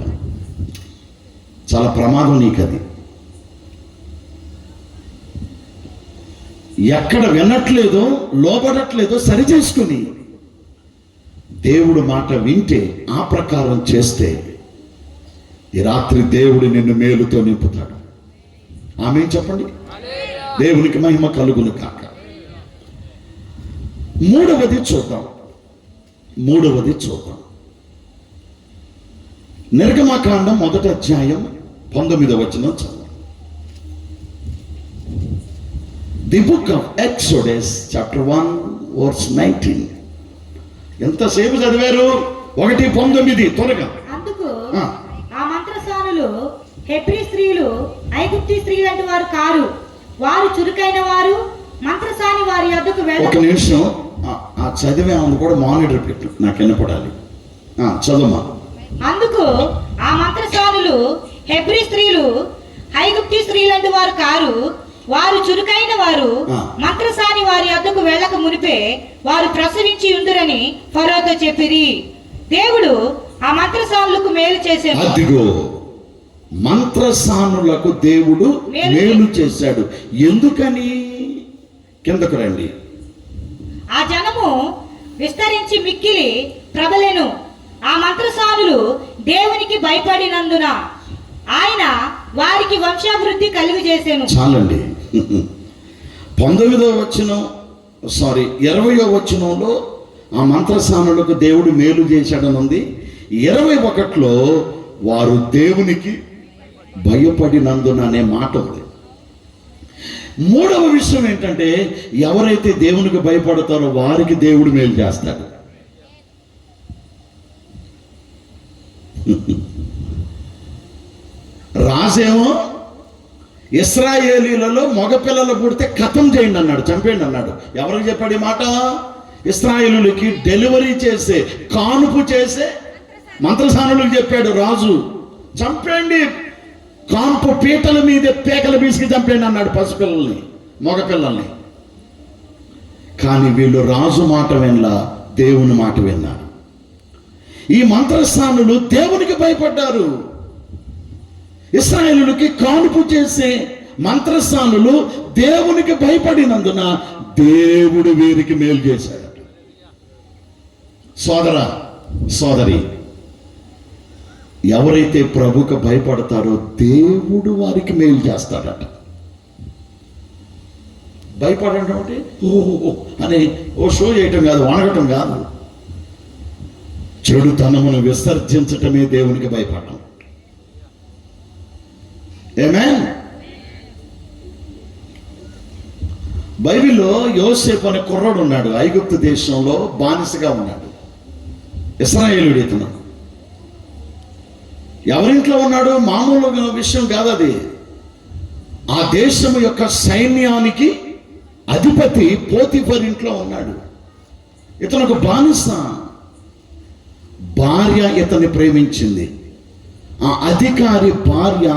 చాలా ప్రమాదం నీకు అది. ఎక్కడ వినట్లేదో లోబడట్లేదో సరి చేసుకుని దేవుడు మాట వింటే ఆ ప్రకారం చేస్తే ఈ రాత్రి దేవుడు నిన్ను మేలుతో నింపుతాడు. ఆమె చెప్పండి. దేవునికి మహిమ కలుగును కాక. మూడవది చూద్దాం. నిర్గమకాండం 1వ అధ్యాయం 19వ వచనం చదువు. The book of Exodus chapter 1 verse 19. ఎంతసేపు చదివారు? 1:19 త్వరగా. అందుకు ఆ మంత్రసానులు హెబ్రీ స్త్రీలు ఐగుప్తీ స్త్రీలంటి వారు కారు, వారు చురుకైన వారు, మంత్రసాని వారి యొద్దకు వెళ్ళ. ఒక నిమిషం, ఆ చదివే కూడా మానిటర్ పెట్టు, నాకు వినపడాలి. చదువుమా. అందుకు ఆ మంత్రసానులు హెబ్రీ స్త్రీలు ఐగుప్తీ స్త్రీలంటి వారు కారు, వారు చురుకైన వారు, మంత్రసాని వారి యొద్దకు వెళ్ళక మునిపే వారు ప్రసవించి ఉండురని ఫరోతో చెప్పిరి. దేవుడు ఆ మంత్రసానులకు మేలు చేశాడు. అదిగో మంత్రసానులకు దేవుడు మేలు చేశాడు. ఎందుకని? కిందకు రండి. ఆ జనము విస్తరించి మిక్కిలి ప్రబలెను. ఆ మంత్రసానులు దేవునికి భయపడినందున ఆయన వారికి వంశాభివృద్ధి కలుగు చేశాను. చాలండి. 20వ వచనంలో ఆ మంత్రసానులకు దేవుడు మేలు చేశాడని ఉంది. 21లో వారు దేవునికి భయపడినందున అనే మాట ఉంది. మూడవ విషయం ఏంటంటే, ఎవరైతే దేవునికి భయపడతారో వారికి దేవుడు మేలు చేస్తాడు. రాజేమో ఇశ్రాయేలీలలో మగపిల్లలు పుడితే ఖతం చేయండి అన్నాడు, చంపేయండి అన్నాడు. ఎవరికి చెప్పాడు ఈ మాట? ఇశ్రాయేలులకి డెలివరీ చేసే, కానుపు చేసే మంత్రసానులకు చెప్పాడు రాజు, చంపండి, కాన్పు పీటల మీద పేకల బీసికి చంపండి అన్నాడు పసిపిల్లల్ని, మగపిల్లల్ని. కానీ వీళ్ళు రాజు మాట వినలా, దేవుని మాట విన్నారు. ఈ మంత్రస్థానులు దేవునికి భయపడ్డారు. ఇశ్రాయేలులకి కానుపు చేసే మంత్రస్థానులు దేవునికి భయపడినందున దేవుడు వీరికి మేలు చేశాడు. సోదరా సోదరి, ఎవరైతే ప్రభుకు భయపడతారో దేవుడు వారికి మేలు చేస్తాడట. భయపడటం అంటే ఓ అని ఓ షో చేయటం కాదు, వణగటం కాదు. చెడుతనమును విసర్జించటమే దేవునికి భయపడటం. ఆమేన్. బైబిల్లో యోసేపు అనే కుర్రాడు ఉన్నాడు, ఐగుప్తు దేశంలో బానిసగా ఉన్నాడు. ఇశ్రాయేలుడు ఇతను. ఎవరింట్లో ఉన్నాడు మామూలు విషయం కాదు అది. ఆ దేశం యొక్క సైన్యానికి అధిపతి పోతిఫర్ ఇంట్లో ఉన్నాడు. ఇతను ఒక బానిస. భార్య ఇతన్ని ప్రేమించింది. ఆ అధికారి భార్య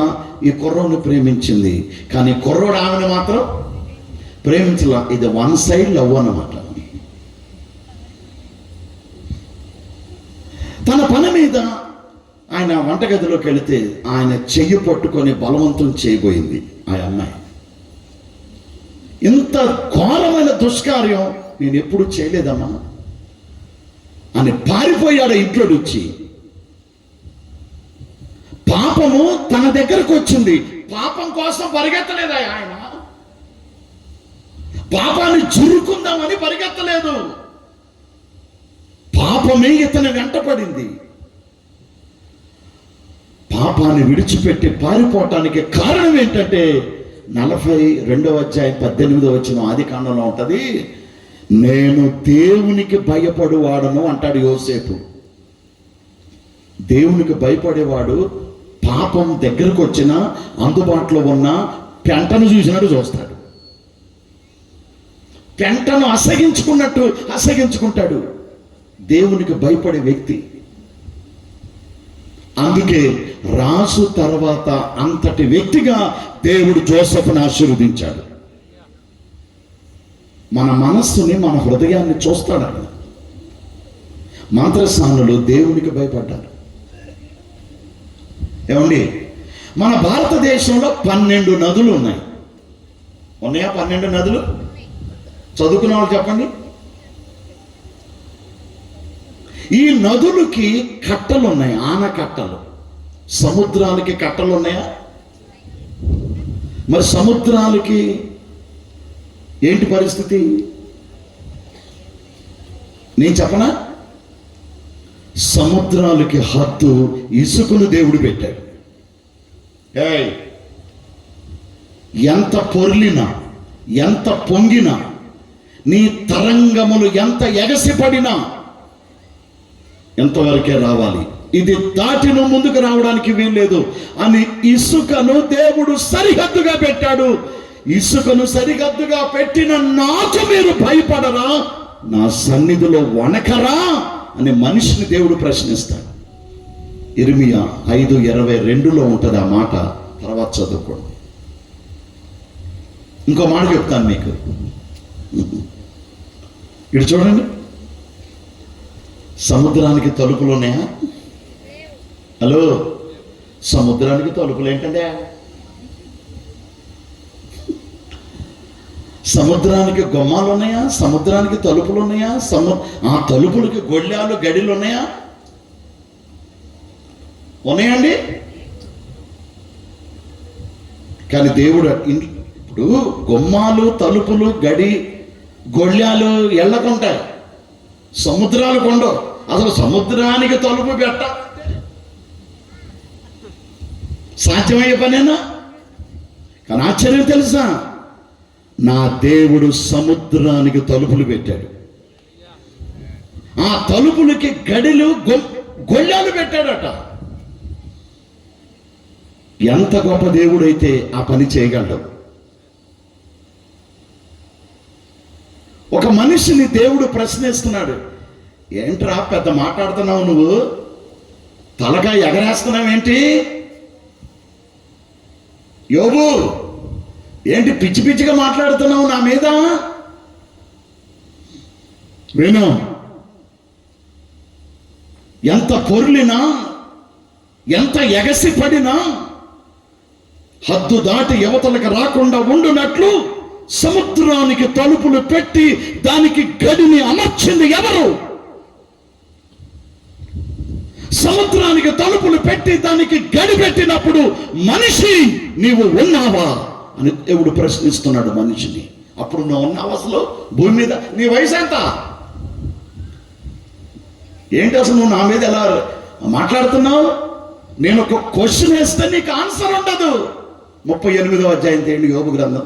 ఈ కుర్రోని ప్రేమించింది, కానీ కుర్రోడు ఆమెను మాత్రం ప్రేమించలా. ఇది వన్ సైడ్ లవ్ అన్నమాట. తన పని మీద ఆయన వంటగదిలోకి వెళితే ఆయన చెయ్యి పట్టుకొని బలవంతం చేయబోయింది ఆ అమ్మాయి. ఇంత ఘోరమైన దుష్కార్యం నేను ఎప్పుడు చేయలేదమ్మా అని పారిపోయాడు ఇంట్లో నుంచి. పాపము తన దగ్గరకు వచ్చింది. పాపం కోసం పరిగెత్తలేదా ఆయన, పాపాన్ని చురుకుందామని పరిగెత్తలేదు. పాపమే ఇతని వెంటపడింది. పాపాన్ని విడిచిపెట్టి పారిపోవటానికి కారణం ఏంటంటే 42వ అధ్యాయం 18వ వచనం ఆదికాండంలో ఉంటది. నేను దేవునికి భయపడువాడను అంటాడు యోసేపు. దేవునికి భయపడేవాడు పాపం దగ్గరకు వచ్చినా అందుబాటులో ఉన్న పెంటను చూసినట్టు చూస్తాడు. పెంటను అసగించుకున్నట్టు అసగించుకుంటాడు దేవునికి భయపడే వ్యక్తి. అందుకే రాజు తర్వాత అంతటి వ్యక్తిగా దేవుడు జోసెఫ్ను ఆశీర్వదించాడు. మన మనస్సుని, మన హృదయాన్ని చూస్తాడు ఆయన. మంత్రస్నానులు దేవునికి భయపడ్డారు. ఏమండి, మన భారతదేశంలో 12 నదులు ఉన్నాయి. ఉన్నాయా 12 నదులు? చదువుకున్న వాళ్ళు చెప్పండి. ఈ నదులకి కట్టలు ఉన్నాయి, ఆనకట్టలు. సముద్రాలకి కట్టలు ఉన్నాయా? మరి సముద్రాలకి ఏంటి పరిస్థితి? నేను చెప్పనా? సముద్రాలకి హద్దు ఇసుకను దేవుడు పెట్టాడు. ఎంత పొర్లినా, ఎంత పొంగినా, నీ తరంగములు ఎంత ఎగసిపడినా ఎంతవరకే రావాలి, ఇది దాటి నువ్వు ముందుకు రావడానికి వీల్లేదు అని ఇసుకను దేవుడు సరిహద్దుగా పెట్టాడు. ఇసుకను సరిహద్దుగా పెట్టిన నాకు మీరు భయపడరా, నా సన్నిధిలో వణకరా అని మనిషిని దేవుడు ప్రశ్నిస్తాడు. ఇర్మియా 5:22లో ఉంటుంది ఆ మాట. తర్వాత చదువుకోండి. ఇంకో మాట చెప్తాను మీకు. ఇటు చూడండి, సముద్రానికి తలుపులు ఉన్నాయా? హలో, సముద్రానికి తలుపులు ఏంటంటే? సముద్రానికి గుమ్మాలు ఉన్నాయా? సముద్రానికి తలుపులు ఉన్నాయా? ఆ తలుపులకి గొళ్ళాలు, గడిలు ఉన్నాయా? ఉన్నాయండి. కానీ దేవుడు ఇప్పుడు గుమ్మాలు, తలుపులు, గడి, గొళ్ళాలు ఎళ్ళకుంటాయి, సముద్రాలు కొండవు. అసలు సముద్రానికి తలుపు పెట్ట సాధ్యమయ్యే పనేనా? కానీ ఆశ్చర్యం తెలుసా, నా దేవుడు సముద్రానికి తలుపులు పెట్టాడు. ఆ తలుపులకి గడిలు, గొళ్ళాలు పెట్టాడట. ఎంత గొప్ప దేవుడైతే ఆ పని చేయగలడు. ఒక మనిషిని దేవుడు ప్రశ్నిస్తున్నాడు, ఏంట్రా పెద్ద మాట్లాడుతున్నావు నువ్వు, తలగా ఎగరేస్తున్నావు ఏంటి? యోబు, ఏంటి పిచ్చి పిచ్చిగా మాట్లాడుతున్నావు నా మీద? విను, ఎంత పొర్లినా, ఎంత ఎగసిపడినా హద్దు దాటి యువతలకు రాకుండా ఉండునట్లు సముద్రానికి తలుపులు పెట్టి దానికి గడిని అమర్చింది ఎవరు? సముద్రానికి తలుపులు పెట్టి దానికి గడి పెట్టినప్పుడు మనిషి నీవు ఉన్నావా అని దేవుడు ప్రశ్నిస్తున్నాడు మనిషిని. అప్పుడు నువ్వు ఉన్నావు అసలు భూమి మీద? నీ వయసు ఎంత? ఏంటి అసలు నువ్వు నా మీద ఎలా మాట్లాడుతున్నావు? నేను ఒక క్వశ్చన్ వేస్తే నీకు ఆన్సర్ ఉండదు. 38వ అధ్యాయం తేండి యోబు గ్రంథం.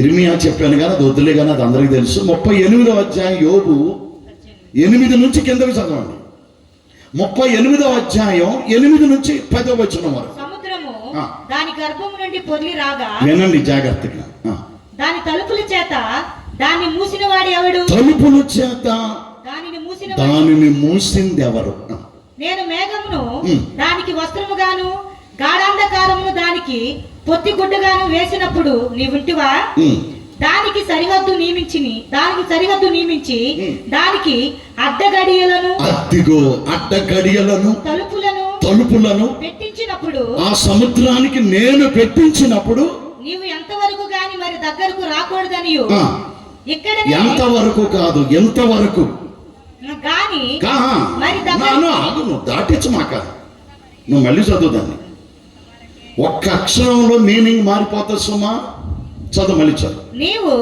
ఇర్మియా చెప్పాను కానీ అది వద్దులే కానీ అది అందరికీ తెలుసు. 38వ అధ్యాయం యోబు 8 నుంచి కిందకి చదవండి. 38వ అధ్యాయం 8 నుంచి 10వ వచనం వరకు. సముద్రము దాని గర్భము నుండి పొర్లి రాగా, వినండి జాగ్రత్తగా, దాని తలుపుల చేత దాన్ని మూసిన వాడు ఎవడు? తలుపుల చేత దానిని మూసింది ఎవరు? నేను మేఘమును దానికి వస్త్రముగాను గాఢాంధకారమును దానికి పొత్తిగుడ్డగాను వేసినప్పుడు నీవుంటివా? దానికి సరిహద్దు నియమించి దానికి అడ్డగడియలను తలుపులను పెట్టించినప్పుడు, ఆ సముద్రానికి నేను పెట్టించినప్పుడు నీవు ఎంతవరకు గాని మరి దగ్గరకు రాకూడదనియు, ఇక్కడ ఎంతవరకు కాదు ఎంతవరకు గాని మరి దగ్గర దాటించు మాక. నువ్వు మళ్ళీ చదువుదాన్ని, ఒక్క అక్షరంలో మీనింగ్ మారిపోతుంది సుమా. చదువు మళ్ళీ చదువు. నీవు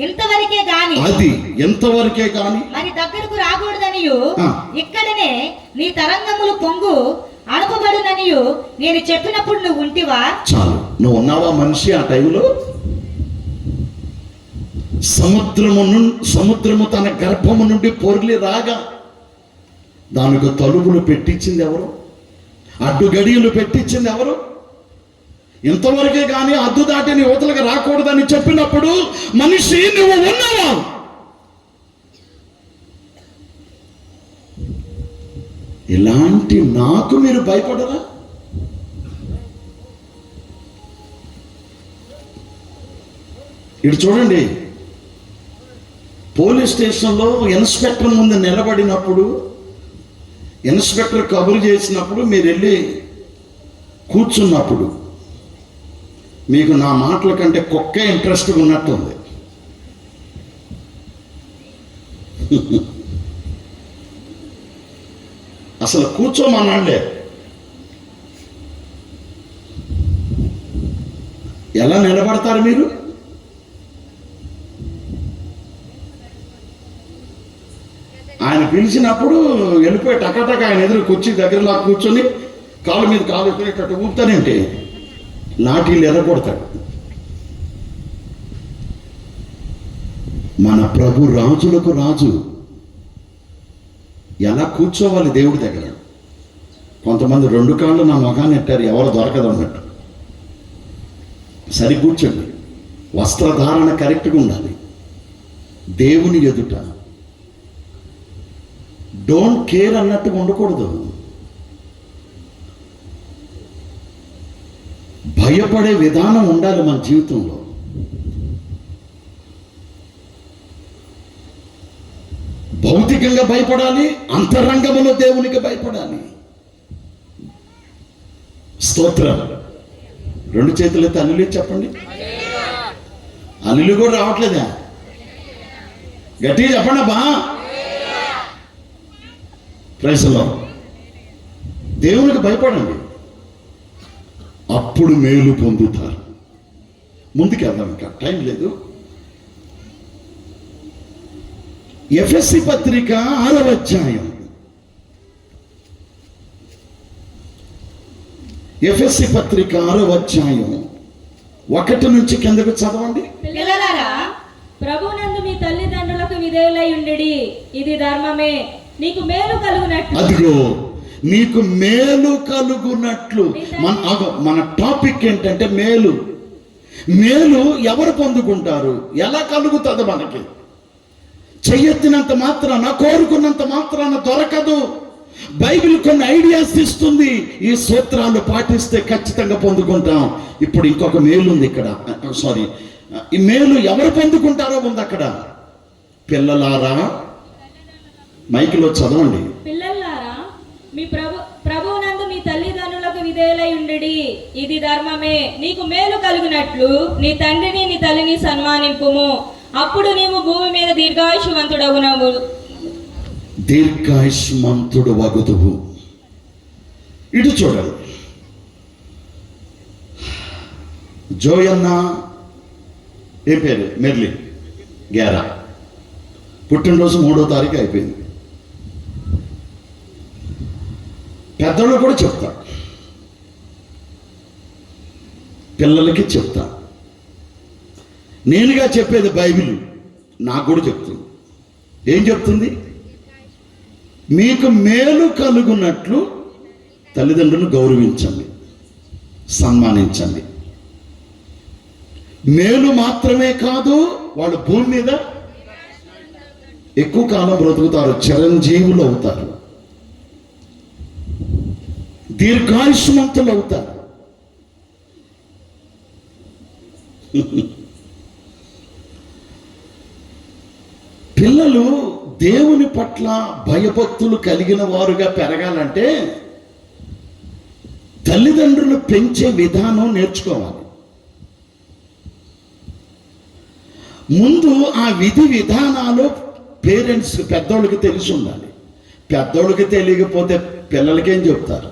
ఇంతవరకే గాని, అది ఎంతవరకే గాని మరి దగ్గరకు రాకూడదనియు, ఇక్కడనే నీ తరంగములు పొంగు అణపబడుననియు నేను చెప్పినప్పుడు నువ్వు ఉంటివా? చాలు, నువ్వు ఉన్నావా మనిషి ఆ టైంలో? సముద్రము తన గర్భము నుండి పొర్లి రాగా దానికి తలుపులు పెట్టించింది ఎవరు? అడ్డుగడియలు పెట్టించింది ఎవరు? ఇంతవరకే కానీ అద్దు దాటి నీ యువతలకు రాకూడదని చెప్పినప్పుడు మనిషి నువ్వు ఉన్నావా? ఇలాంటి నాకు మీరు భయపడరా? ఇటు చూడండి, పోలీస్ స్టేషన్లో ఇన్స్పెక్టర్ ముందు నిలబడినప్పుడు ఇన్స్పెక్టర్ కబురు చేసినప్పుడు మీరు వెళ్ళి కూర్చున్నప్పుడు మీకు నా మాటల కంటే కుక్కే ఇంట్రెస్ట్గా ఉన్నట్టుంది. అసలు కూర్చోమన్నాళ్లే. ఎలా నిలబడతారు మీరు? ఆయన పిలిచినప్పుడు వెళ్ళిపోయి టకటక ఆయన ఎదురు కుర్చీ దగ్గరలా కూర్చొని కాలు మీద కాలు ఎక్కడేటట్టు ఊపుతానంటే లాఠీలు ఎర్రగొడతాడు. మన ప్రభు రాజులకు రాజు. ఎలా కూర్చోవాలి దేవుడి దగ్గర? కొంతమంది 2 కాళ్ళు నా ముఖాన్ని ఎట్టారు, ఎవరు దొరకదు అన్నట్టు. సరి కూర్చోండి. వస్త్రధారణ కరెక్ట్గా ఉండాలి. దేవుని ఎదుట డోంట్ కేర్ అన్నట్టుగా ఉండకూడదు. భయపడే విధానం ఉండాలి మన జీవితంలో. భౌతికంగా భయపడాలి, అంతరంగంలో దేవునికి భయపడాలి. స్తోత్రం. 2 చేతులైతే అల్లులు చెప్పండి. అల్లులు కూడా రావట్లేదా? గట్టిగా చెప్పండి అబ్బా. Praise the Lord. దేవునికి భయపడండి, అప్పుడు మేలు పొందుతారు. ముందుకు వెళ్దాం, ఇంకా టైం లేదు. ఎఫెసీ పత్రిక 6వ అధ్యాయం. ఎఫెసీ పత్రిక 6వ అధ్యాయం 1 నుంచి కిందకు చదవండి. పిల్లలారా, ప్రభువునందు మీ తల్లిదండ్రులకు విధేయులై ఉండుడి, ఇది ధర్మమే. నీకు మేలు కలుగునట్లు. అదిగో నీకు మేలు కలుగునట్లు. మన టాపిక్ ఏంటంటే మేలు. మేలు ఎవరు పొందుకుంటారు? ఎలా కలుగుతుంది మనకి? చెయ్యెత్తినంత మాత్రాన, కోరుకున్నంత మాత్రాన దొరకదు. బైబిల్ కొన్ని ఐడియాస్ ఇస్తుంది. ఈ సూత్రాలు పాటిస్తే ఖచ్చితంగా పొందుకుంటాం. ఇప్పుడు ఇంకొక మేలు ఉంది ఇక్కడ. సారీ, ఈ మేలు ఎవరు పొందుకుంటారో ఉంది అక్కడ. పిల్లలారా, మైకిలో చదవండి. పిల్లలారా, మీ ప్రభువునందు మీ తల్లిదండ్రులకు విధేయులై ఉండుడి, ఇది ధర్మమే. నీకు మేలు కలుగునట్లు నీ తండ్రిని నీ తల్లిని సన్మానింపుము, అప్పుడు నీవు భూమి మీద దీర్ఘాయుష్మంతుడవునవు. దీర్ఘాయుష్మంతుడు వగుదువు. ఇటు చూడండి. జోయన్న, ఏ పేరు? మెర్లిన్ గ్యారా. పుట్టినరోజు 3వ తారీఖు అయిపోయింది. పెద్దోళ్ళు కూడా చెప్తా, పిల్లలకి చెప్తా. నేనుగా చెప్పేది బైబిల్ నాకు కూడా చెప్తుంది. ఏం చెప్తుంది? మీకు మేలు కలుగునట్లు తల్లిదండ్రులను గౌరవించండి, సన్మానించండి. మేలు మాత్రమే కాదు, వాళ్ళు భూమి మీద ఎక్కువ కాలం బ్రతుకుతారు, చిరంజీవులు అవుతారు, దీర్ఘాయుష్మంతులు అవుతారు. పిల్లలు దేవుని పట్ల భయభక్తులు కలిగిన వారుగా పెరగాలంటే తల్లిదండ్రులు పెంచే విధానం నేర్చుకోవాలి. ముందు ఆ విధి విధానాలు పేరెంట్స్, పెద్దోళ్ళకి తెలిసి ఉండాలి. పెద్దోళ్ళకి తెలియకపోతే పిల్లలకేం చెప్తారు?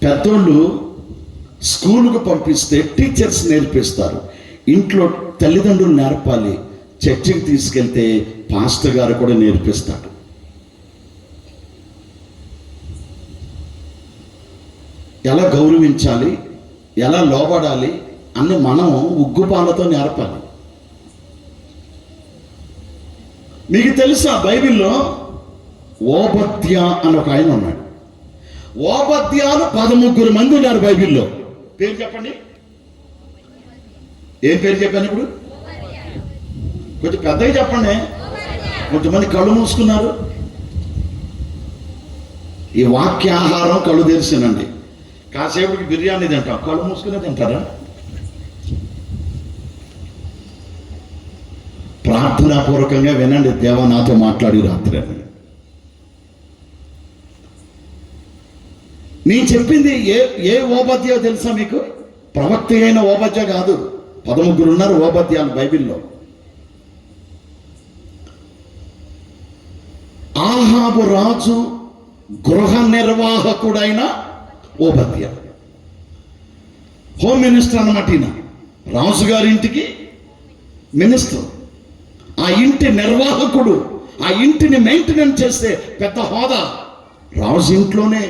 పెద్దోళ్ళు స్కూలుకు పంపిస్తే టీచర్స్ నేర్పిస్తారు, ఇంట్లో తల్లిదండ్రులు నేర్పాలి. చర్చికి తీసుకెళ్తే పాస్టర్ గారు కూడా నేర్పిస్తాడు. ఎలా గౌరవించాలి, ఎలా లోబడాలి అని మనం ఉగ్గుపాలతో నేర్పాలి. మీకు తెలుసా, బైబిల్లో ఓబద్య అని ఒక ఆయన ఉన్నాడు. ఓబద్యాలు 13 మంది ఉన్నారు బైబిల్లో. పేరు చెప్పండి. ఏం పేరు చెప్పాను ఇప్పుడు? కొంచెం పెద్దగా చెప్పండి. కొంతమంది కళ్ళు మూసుకున్నారు. ఈ వాక్యాహారం కళ్ళు తెరిసినండి. కాసేపటికి బిర్యానీ తింటాం, కళ్ళు మూసుకునే తింటారా? ప్రార్థనాపూర్వకంగా వినండి. దేవా నాతో మాట్లాడి రాత్రి అని నేను చెప్పింది. ఏ ఓబద్య తెలుసా మీకు? ప్రవక్త అయిన ఓబద్య కాదు. 13 ఉన్నారు ఓబద్యాలు బైబిల్లో. ఆహాబు రాజు గృహ నిర్వాహకుడైన ఓబద్య, హోమ్ మినిస్టర్ అన్నమాట. ఈయన రాజుగారింటికి మినిస్టర్, ఆ ఇంటి నిర్వాహకుడు, ఆ ఇంటిని మెయింటెనెన్స్ చేసే పెద్ద హోదా. రాజు ఇంట్లోనే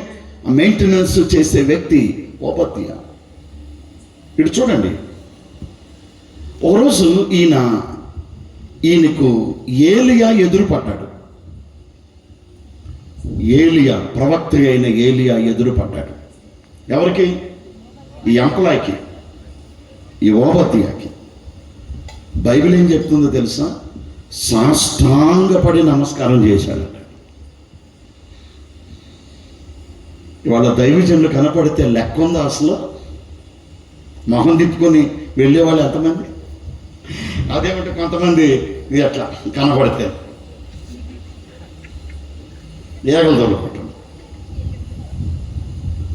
మెయింటెనెన్స్ చేసే వ్యక్తి ఓబద్య. ఇటు చూడండి. ఒకరోజు ఈయనకు ఏలియా ఎదురు పడ్డాడు. ఏలియా, ప్రవక్త అయిన ఏలియా ఎదురు పడ్డాడు. ఎవరికి? ఈ ఎంప్లాయ్కి, ఈ ఓబద్యాకి. బైబిల్ ఏం చెప్తుందో తెలుసా? సాష్టాంగపడి నమస్కారం చేశాడు. ఇవాళ దైవజనులు కనపడితే లెక్క ఉందా అసలు? మొహం తిప్పుకొని వెళ్ళేవాళ్ళు ఎంతమంది? అదేమంటే కొంతమంది ఇది అట్లా కనపడితే ఏగలు తొలగొట్టం.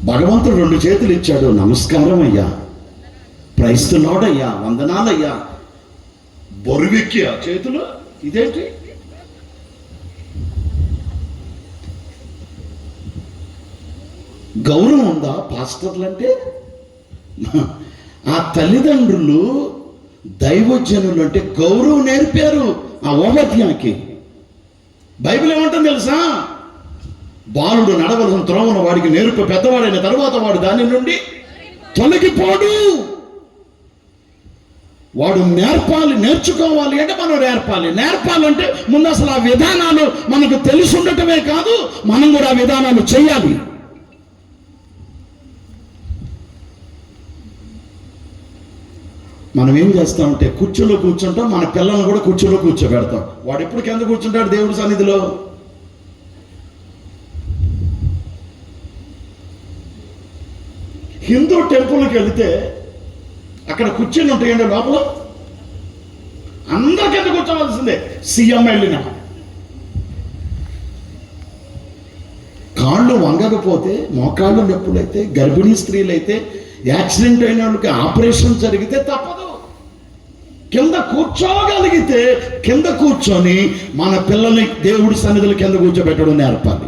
భగవంతుడు 2 చేతులు ఇచ్చాడు. నమస్కారం అయ్యా, ప్రైజ్ ది లార్డ్ అయ్యా, వందనాలయ్యా. బొరువెక్కి ఆ చేతులు ఇదేంటి? గౌరవం ఉందా పాస్టర్లు అంటే? ఆ తల్లిదండ్రులు దైవజనులు అంటే గౌరవం నేర్పారు ఆ ఓబద్యాకి. బైబిల్ ఏమంటుంది తెలుసా? బాలుడు నడవలసిన త్రోవను వాడికి నేర్పు, పెద్దవాడైన తర్వాత వాడు దాని నుండి తొలగిపోడు. వాడు నేర్పాలి, నేర్చుకోవాలి అంటే మనం నేర్పాలంటే ముందు అసలు ఆ విధానాలు మనకు తెలిసి ఉండటమే కాదు, మనం కూడా ఆ విధానాలు చేయాలి. మనం ఏం చేస్తామంటే కుర్చీలో కూర్చుంటాం, మన పిల్లల్ని కూడా కుర్చీలో కూర్చోబెడతాం. వాడు ఎప్పుడు కింద కూర్చుంటాడు దేవుడి సన్నిధిలో? హిందూ టెంపుల్కి వెళితే అక్కడ కుర్చీలు ఉంటాయండి, లోపల అందరి కింద కూర్చోవలసిందే. సీఎం వెళ్ళిన కాళ్ళు వంగకపోతే, మోకాళ్ళు నొప్పులైతే, గర్భిణీ స్త్రీలైతే, యాక్సిడెంట్ అయిన వాళ్ళకి ఆపరేషన్ జరిగితే తప్పదు. కింద కూర్చోగలిగితే కింద కూర్చొని మన పిల్లల్ని దేవుడి సన్నిధులు కింద కూర్చోబెట్టడం నేర్పాలి.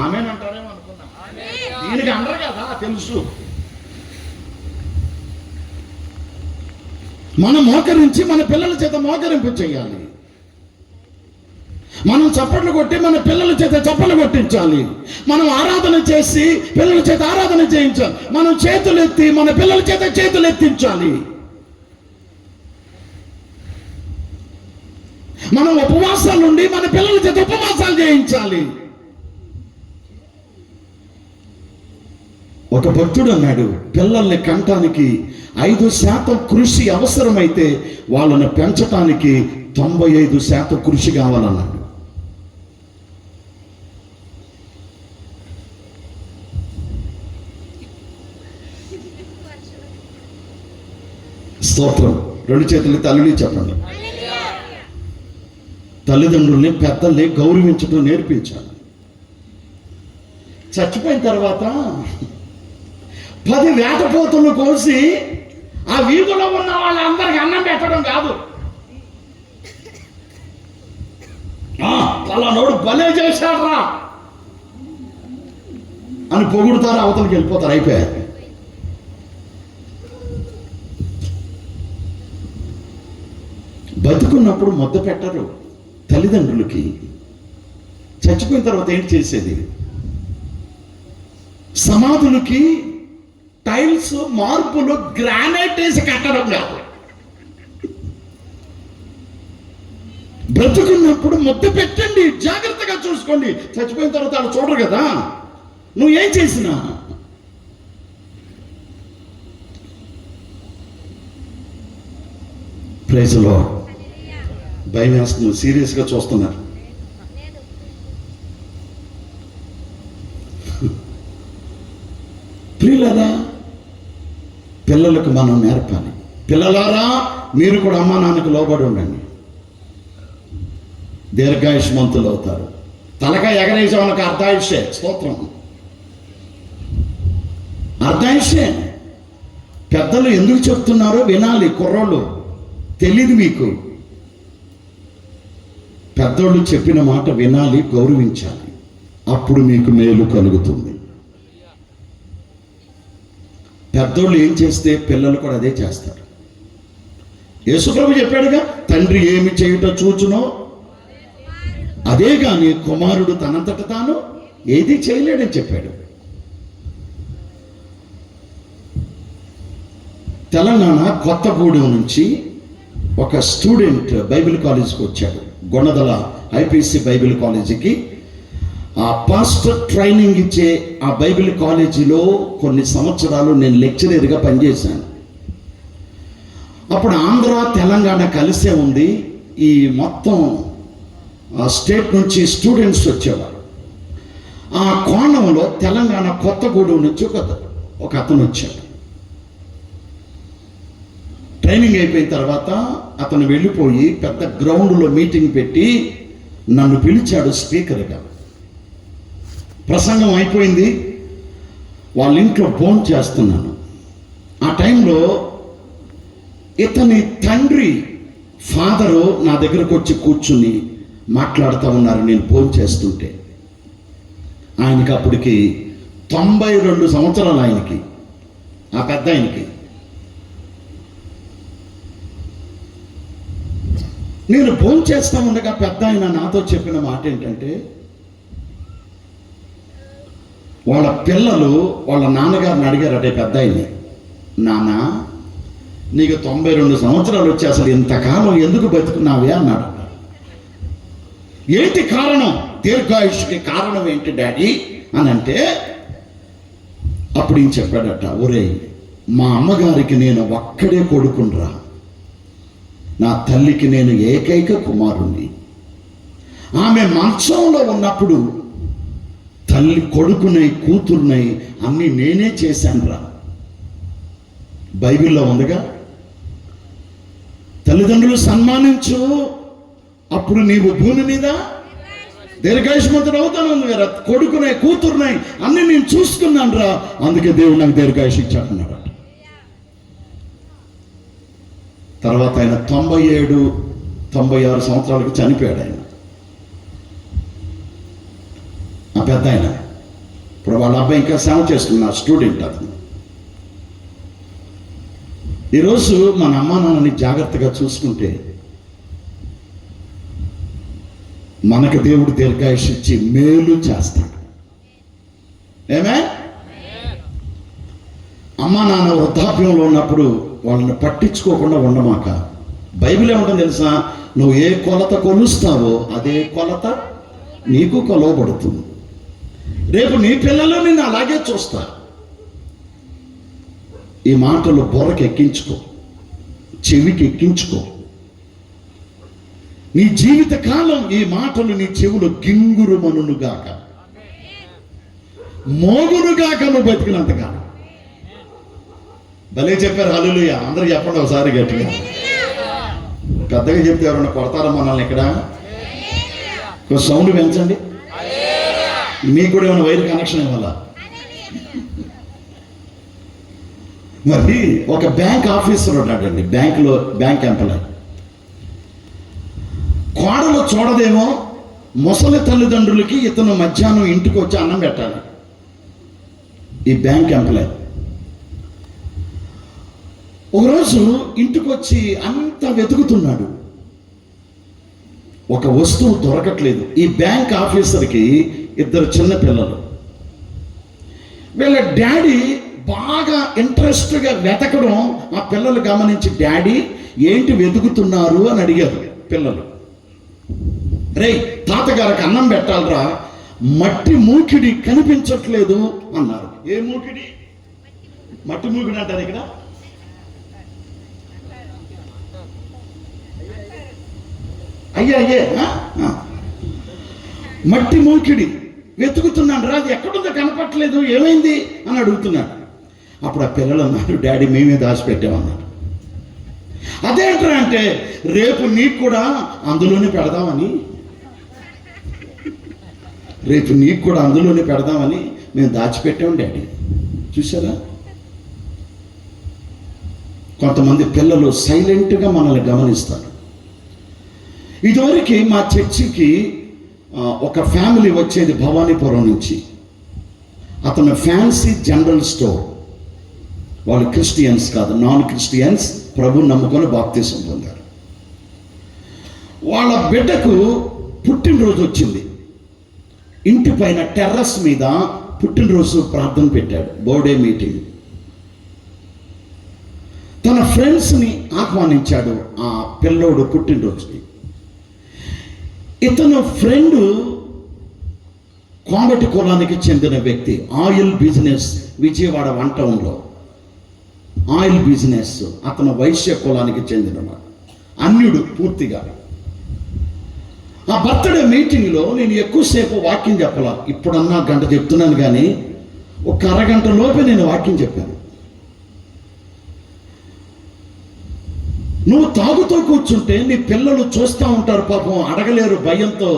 ఆమేనంటారేమో అనుకున్నా. దీనికి అందరు కదా తెలుసు. మనం మోకరించి మన పిల్లల చేత మోకరింపు చేయాలి. మనం చప్పట్లు కొట్టి మన పిల్లల చేత చప్పట్లు కొట్టించాలి. మనం ఆరాధన చేసి పిల్లల చేత ఆరాధన చేయించాలి. మనం చేతులు ఎత్తి మన పిల్లల చేత చేతులు ఎత్తించాలి. మనం ఉపవాసాలు నుండి మన పిల్లల చేత ఉపవాసాలు చేయించాలి. ఒక భక్తుడు అన్నాడు, పిల్లల్ని కంటానికి 5% కృషి అవసరమైతే వాళ్ళని పెంచటానికి 95% కృషి కావాలన్నాడు. స్తోత్రం. 2 చేతులు తల్లిని చెప్పండి. తల్లిదండ్రుల్ని పెద్దల్ని గౌరవించడం నేర్పించాలి. చచ్చిపోయిన తర్వాత 10 వేటపోతులు కోసి ఆ వీధిలో ఉన్న వాళ్ళందరికీ అన్నం పెట్టడం కాదు. పలానోడు భలే చేశాడ్రా అని పొగుడుతారు, అవతలకి వెళ్ళిపోతారు, అయిపోయారు. బతుకున్నప్పుడు ముద్ద పెట్టరు తల్లిదండ్రులకి. చచ్చిపోయిన తర్వాత ఏంటి చేసేది? సమాధులకి టైల్స్, మార్పులు, గ్రానైట్ వేసి కట్టడం కాదు. బ్రతుకున్నప్పుడు ముద్ద పెట్టండి, జాగ్రత్తగా చూసుకోండి. చచ్చిపోయిన తర్వాత వాళ్ళు చూడరు కదా నువ్వు ఏం చేసినా. Praise Lord. భయం వేస్తుంది, సీరియస్గా చూస్తున్నారు. ప్రియులారా, పిల్లలకు మనం నేర్పాలి. పిల్లలారా, మీరు కూడా అమ్మా నాన్నకు లోబడి ఉండండి, దీర్ఘాయుష్మంతులు అవుతారు. తలకాయ ఎగరేసే వాళ్ళకి అర్ధాయుష్యే. స్తోత్రం. అర్ధాయుష్యే. పెద్దలు ఎందుకు చెప్తున్నారో వినాలి. కుర్రోళ్ళు తెలీదు మీకు. పెద్దోళ్ళు చెప్పిన మాట వినాలి, గౌరవించాలి. అప్పుడు మీకు మేలు కలుగుతుంది. పెద్దోళ్ళు ఏం చేస్తే పిల్లలు కూడా అదే చేస్తారు. యేసుప్రభు చెప్పాడుగా, తండ్రి ఏమి చేయుట చూచునో అదే కానీ కుమారుడు తనంతట తాను ఏది చేయలేడని చెప్పాడు. తెలంగాణ కొత్తగూడెం నుంచి ఒక స్టూడెంట్ బైబిల్ కాలేజీకి వచ్చాడు. గొన్నదల ఐపీసీ బైబిల్ కాలేజీకి. ఆ పాస్టర్ ట్రైనింగ్ ఇచ్చే ఆ బైబిల్ కాలేజీలో కొన్ని సంవత్సరాలు నేను లెక్చరర్గా పనిచేశాను. అప్పుడు ఆంధ్ర తెలంగాణ కలిసే ఉంది. ఈ మొత్తం స్టేట్ నుంచి స్టూడెంట్స్ వచ్చేవారు. ఆ కోణంలో తెలంగాణ కొత్తగూడెం నుంచి ఒక అతను వచ్చాడు. ట్రైనింగ్ అయిపోయిన తర్వాత అతను వెళ్ళిపోయి పెద్ద గ్రౌండ్లో మీటింగ్ పెట్టి నన్ను పిలిచాడు స్పీకర్గా. ప్రసంగం అయిపోయింది, వాళ్ళ ఇంట్లో ఫోన్ చేస్తున్నాను. ఆ టైంలో ఇతని తండ్రి, ఫాదరు నా దగ్గరకు వచ్చి కూర్చుని మాట్లాడుతూ ఉన్నారు. నేను ఫోన్ చేస్తుంటే ఆయనకి అప్పటికి 92 సంవత్సరాలు. ఆయనకి, ఆ పెద్ద ఆయనకి. నేను ఫోన్ చేస్తా ఉండగా పెద్ద ఆయన నాతో చెప్పిన మాట ఏంటంటే, వాళ్ళ పిల్లలు వాళ్ళ నాన్నగారిని అడిగారటే పెద్ద ఆయన్ని, నాన్న నీకు 92 సంవత్సరాలు వచ్చి అసలు ఇంతకాలం ఎందుకు బతుకున్నావే అన్నాడు. ఏంటి కారణం? దీర్ఘాయుష్కి కారణం ఏంటి డాడీ అని అంటే, అప్పుడు ఈయన చెప్పాడట, ఒరే మా అమ్మగారికి నేను ఒక్కడే కొడుకునరా, నా తల్లికి నేను ఏకైక కుమారుణ్ణి. ఆమె మంచంలో ఉన్నప్పుడు తల్లి కొడుకునై కూతురునై అన్నీ నేనే చేశానురా. బైబిల్లో ఉందిగా, తల్లిదండ్రులు సన్మానించు, అప్పుడు నీవు భూమి మీద దీర్ఘాయుష్మంతుడు అవుతాను ఉంది కదా. కొడుకునై కూతురునై అన్ని నేను చూసుకున్నాను రా, అందుకే దేవుడు నాకు దీర్ఘాయుష్ ఇచ్చాడు అన్నాడు. తర్వాత ఆయన 97-96 సంవత్సరాలకు చనిపోయాడు. ఆయన ఆ పెద్ద ఆయన. ఇప్పుడు వాళ్ళ అబ్బాయి ఇంకా సేవ చేస్తున్న స్టూడెంట్ అతను. ఈరోజు మన అమ్మా నాన్నని జాగ్రత్తగా చూసుకుంటే మనకు దేవుడు దీర్ఘాయుష్ ఇచ్చి మేలు చేస్తాడు. ఏమే? అమ్మా నాన్న వృద్ధాప్యంలో ఉన్నప్పుడు వాళ్ళని పట్టించుకోకుండా ఉండమాక. బైబిల్ ఏమంటుంది తెలుసా? నువ్వు ఏ కొలత కొలుస్తావో అదే కొలత నీకు కొలవబడుతుంది. రేపు నీ పిల్లలు నిన్ను అలాగే చూస్తారు. ఈ మాటలు బొరకి ఎక్కించుకో, చెవికి ఎక్కించుకో. నీ జీవిత కాలం ఈ మాటలు నీ చెవులు గింగురుమనుగాక, మోగునుగాక నువ్వు బతికినంతకాలం. భలే చెప్పారు. హల్లెలూయా. అందరూ చెప్పండి ఒకసారి గట్టిగా. పెద్దగా చెప్తే ఎవరన్నా కొడతారా మనల్ని? ఇక్కడ సౌండ్ పెంచండి. మీకు కూడా ఏమైనా వైర్ కనెక్షన్ ఇవ్వాలా? మరి ఒక బ్యాంక్ ఆఫీసర్ ఉన్నాడండి, బ్యాంక్ ఎంప్లాయ్. కోడలు చూడదేమో, ముసలి తల్లిదండ్రులకి ఇతను మధ్యాహ్నం ఇంటికి వచ్చి అన్నం పెట్టాలి. ఈ బ్యాంక్ ఎంప్లాయ్ ఒకరోజు ఇంటికి వచ్చి అంతా వెతుకుతున్నాడు, ఒక వస్తువు దొరకట్లేదు. ఈ బ్యాంక్ ఆఫీసర్కి 2 చిన్న పిల్లలు. వీళ్ళ డాడీ బాగా ఇంట్రెస్ట్గా వెతకడం ఆ పిల్లలు గమనించి, డాడీ ఏంటి వెతుకుతున్నారు అని అడిగారు పిల్లలు. రే తాతగారికి అన్నం పెట్టాలరా, మట్టి మూకిడి కనిపించట్లేదు అన్నారు. ఏ మూకిడి? మట్టి మూకిడి అంటారు ఇక్కడ. అయ్యే మట్టి మూకిడి వెతుకుతున్నాను రా, అది ఎక్కడుందో కనపట్లేదు, ఏమైంది అని అడుగుతున్నాడు. అప్పుడు ఆ పిల్లలు అన్నారు, డాడీ మేమే దాచిపెట్టామన్నారు. అదేంట్రా అంటే, రేపు నీకు కూడా అందులోనే పెడదామని, మేము దాచిపెట్టాము డాడీ. చూసారా? కొంతమంది పిల్లలు సైలెంట్గా మనల్ని గమనిస్తారు. ఇదివరకు మా చర్చికి ఒక ఫ్యామిలీ వచ్చేది భవానీపురం నుంచి. అతను ఫ్యాన్సీ జనరల్ స్టోర్. వాళ్ళు క్రిస్టియన్స్ కాదు, నాన్ క్రిస్టియన్స్, ప్రభు నమ్ముకొని బాప్తీసం పొందారు. వాళ్ళ బిడ్డకు పుట్టినరోజు వచ్చింది. ఇంటి పైన టెర్రస్ మీద పుట్టినరోజు ప్రార్థన పెట్టాడు, బర్త్డే మీటింగ్. తన ఫ్రెండ్స్ని ఆహ్వానించాడు ఆ పిల్లోడు పుట్టినరోజుకి. ఇతను ఫ్రెండ్ కోమటి కులానికి చెందిన వ్యక్తి, ఆయిల్ బిజినెస్, విజయవాడ 1 టౌన్లో ఆయిల్ బిజినెస్. అతను వైశ్య కులానికి చెందినవాడు, అన్యుడు పూర్తిగా. ఆ బర్త్డే మీటింగ్లో నేను ఎక్కువసేపు వాక్యం చెప్పాల. ఇప్పుడన్నా గంట చెప్తున్నాను, కానీ ఒక అరగంట లోపే నేను వాక్యం చెప్పాను. నువ్వు తాగుతూ కూర్చుంటే నీ పిల్లలు చూస్తూ ఉంటారు, పాపం అడగలేరు భయంతో.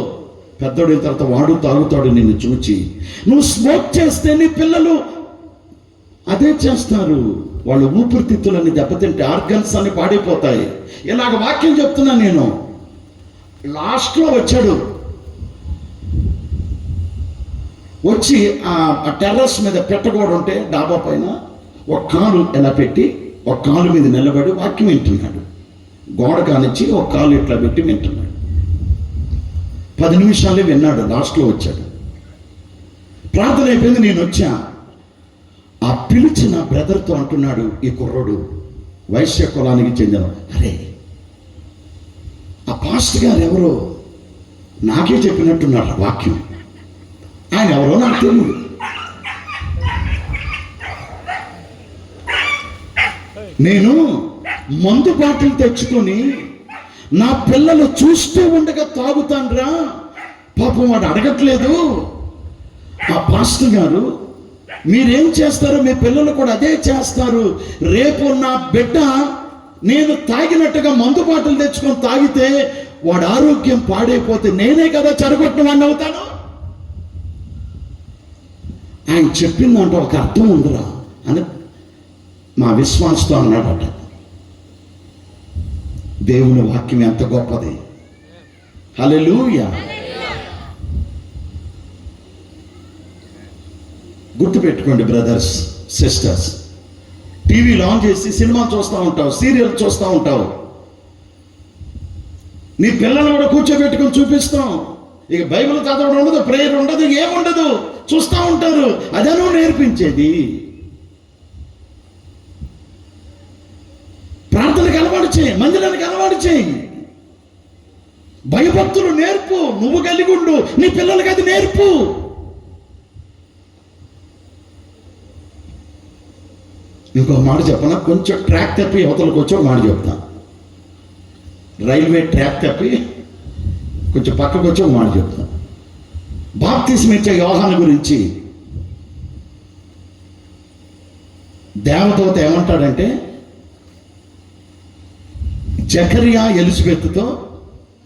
పెద్దోడిన తర్వాత వాడు తాగుతాడు నిన్ను చూచి. నువ్వు స్మోక్ చేస్తే నీ పిల్లలు అదే చేస్తారు. వాళ్ళు ఊపిరితిత్తులన్నీ దెబ్బతింటే ఆర్గన్స్ అన్ని పాడైపోతాయి. ఇలాగ వాక్యం చెప్తున్నాను నేను. లాస్ట్లో వచ్చాడు, వచ్చి ఆ టెర్రస్ మీద పెట్టగోడ ఉంటే డాబా పైన ఒక కాలు ఎలా పెట్టి ఒక కాలు మీద నిలబడి వాక్యం వింటున్నాడు. గోడ కానిచ్చి ఒక కాలు ఇట్లా పెట్టి వింటున్నాడు. 10 నిమిషాలే విన్నాడు, లాస్ట్లో వచ్చాడు. ప్రార్థన అయిపోయింది, నేను వచ్చా. ఆ పిలిచిన బ్రదర్తో అంటున్నాడు ఈ కుర్రోడు, వైశ్య కులానికి చెందిన, అరే ఆ పాస్టర్ గారు ఎవరో నాకే చెప్పినట్టున్నాడు వాక్యం. ఆయన ఎవరో నాకు తెలియదు. నేను మందు బాటిల్ తెచ్చుకొని నా పిల్లలు చూస్తూ ఉండగా తాగుతాన్రా, పాపం వాడు అడగట్లేదు. ఆ పాస్టర్ గారు, మీరేం చేస్తారో మీ పిల్లలు కూడా అదే చేస్తారు. రేపు నా బిడ్డ నేను తాగినట్టుగా మందు బాటలు తెచ్చుకొని తాగితే వాడు ఆరోగ్యం పాడైపోతే నేనే కదా చెడగొట్టిన వాడిని అవుతాను. ఆయన చెప్పిందంటే ఒక అర్థం ఉందిరా అని మా విశ్వాసంతో అన్నాడట. దేవుని వాక్యం ఎంత గొప్పది. హల్లెలూయా. గుర్తుపెట్టుకోండి బ్రదర్స్, సిస్టర్స్, టీవీలో ఆన్ చేసి సినిమా చూస్తూ ఉంటావు, సీరియల్ చూస్తూ ఉంటావు, నీ పిల్లలు కూడా కూర్చోబెట్టుకొని చూపిస్తాం. ఇక బైబిల్ చదవడం ఉండదు, ప్రేయర్ ఉండదు, ఏముండదు, చూస్తూ ఉంటారు. అదే నువ్వు నేర్పించేది. ప్రార్థనకు అలవాటు చేయి, మందిరానికి అలవాటు చేయి, భయభక్తులు నేర్పు. నువ్వు కలిగి ఉండు, నీ పిల్లలకి అది నేర్పు. ఇంకో మాట చెప్పనా, కొంచెం ట్రాక్ తప్పి అవతలకు వచ్చి ఒక మాట చెప్తా. రైల్వే ట్రాక్ తప్పి కొంచెం పక్కకు వచ్చి ఒక మాట చెప్తా. బాప్తిస్మం ఇచ్చే యోహాను గురించి దేవదూత ఏమంటాడంటే, జకరియా ఎలిజబెత్తో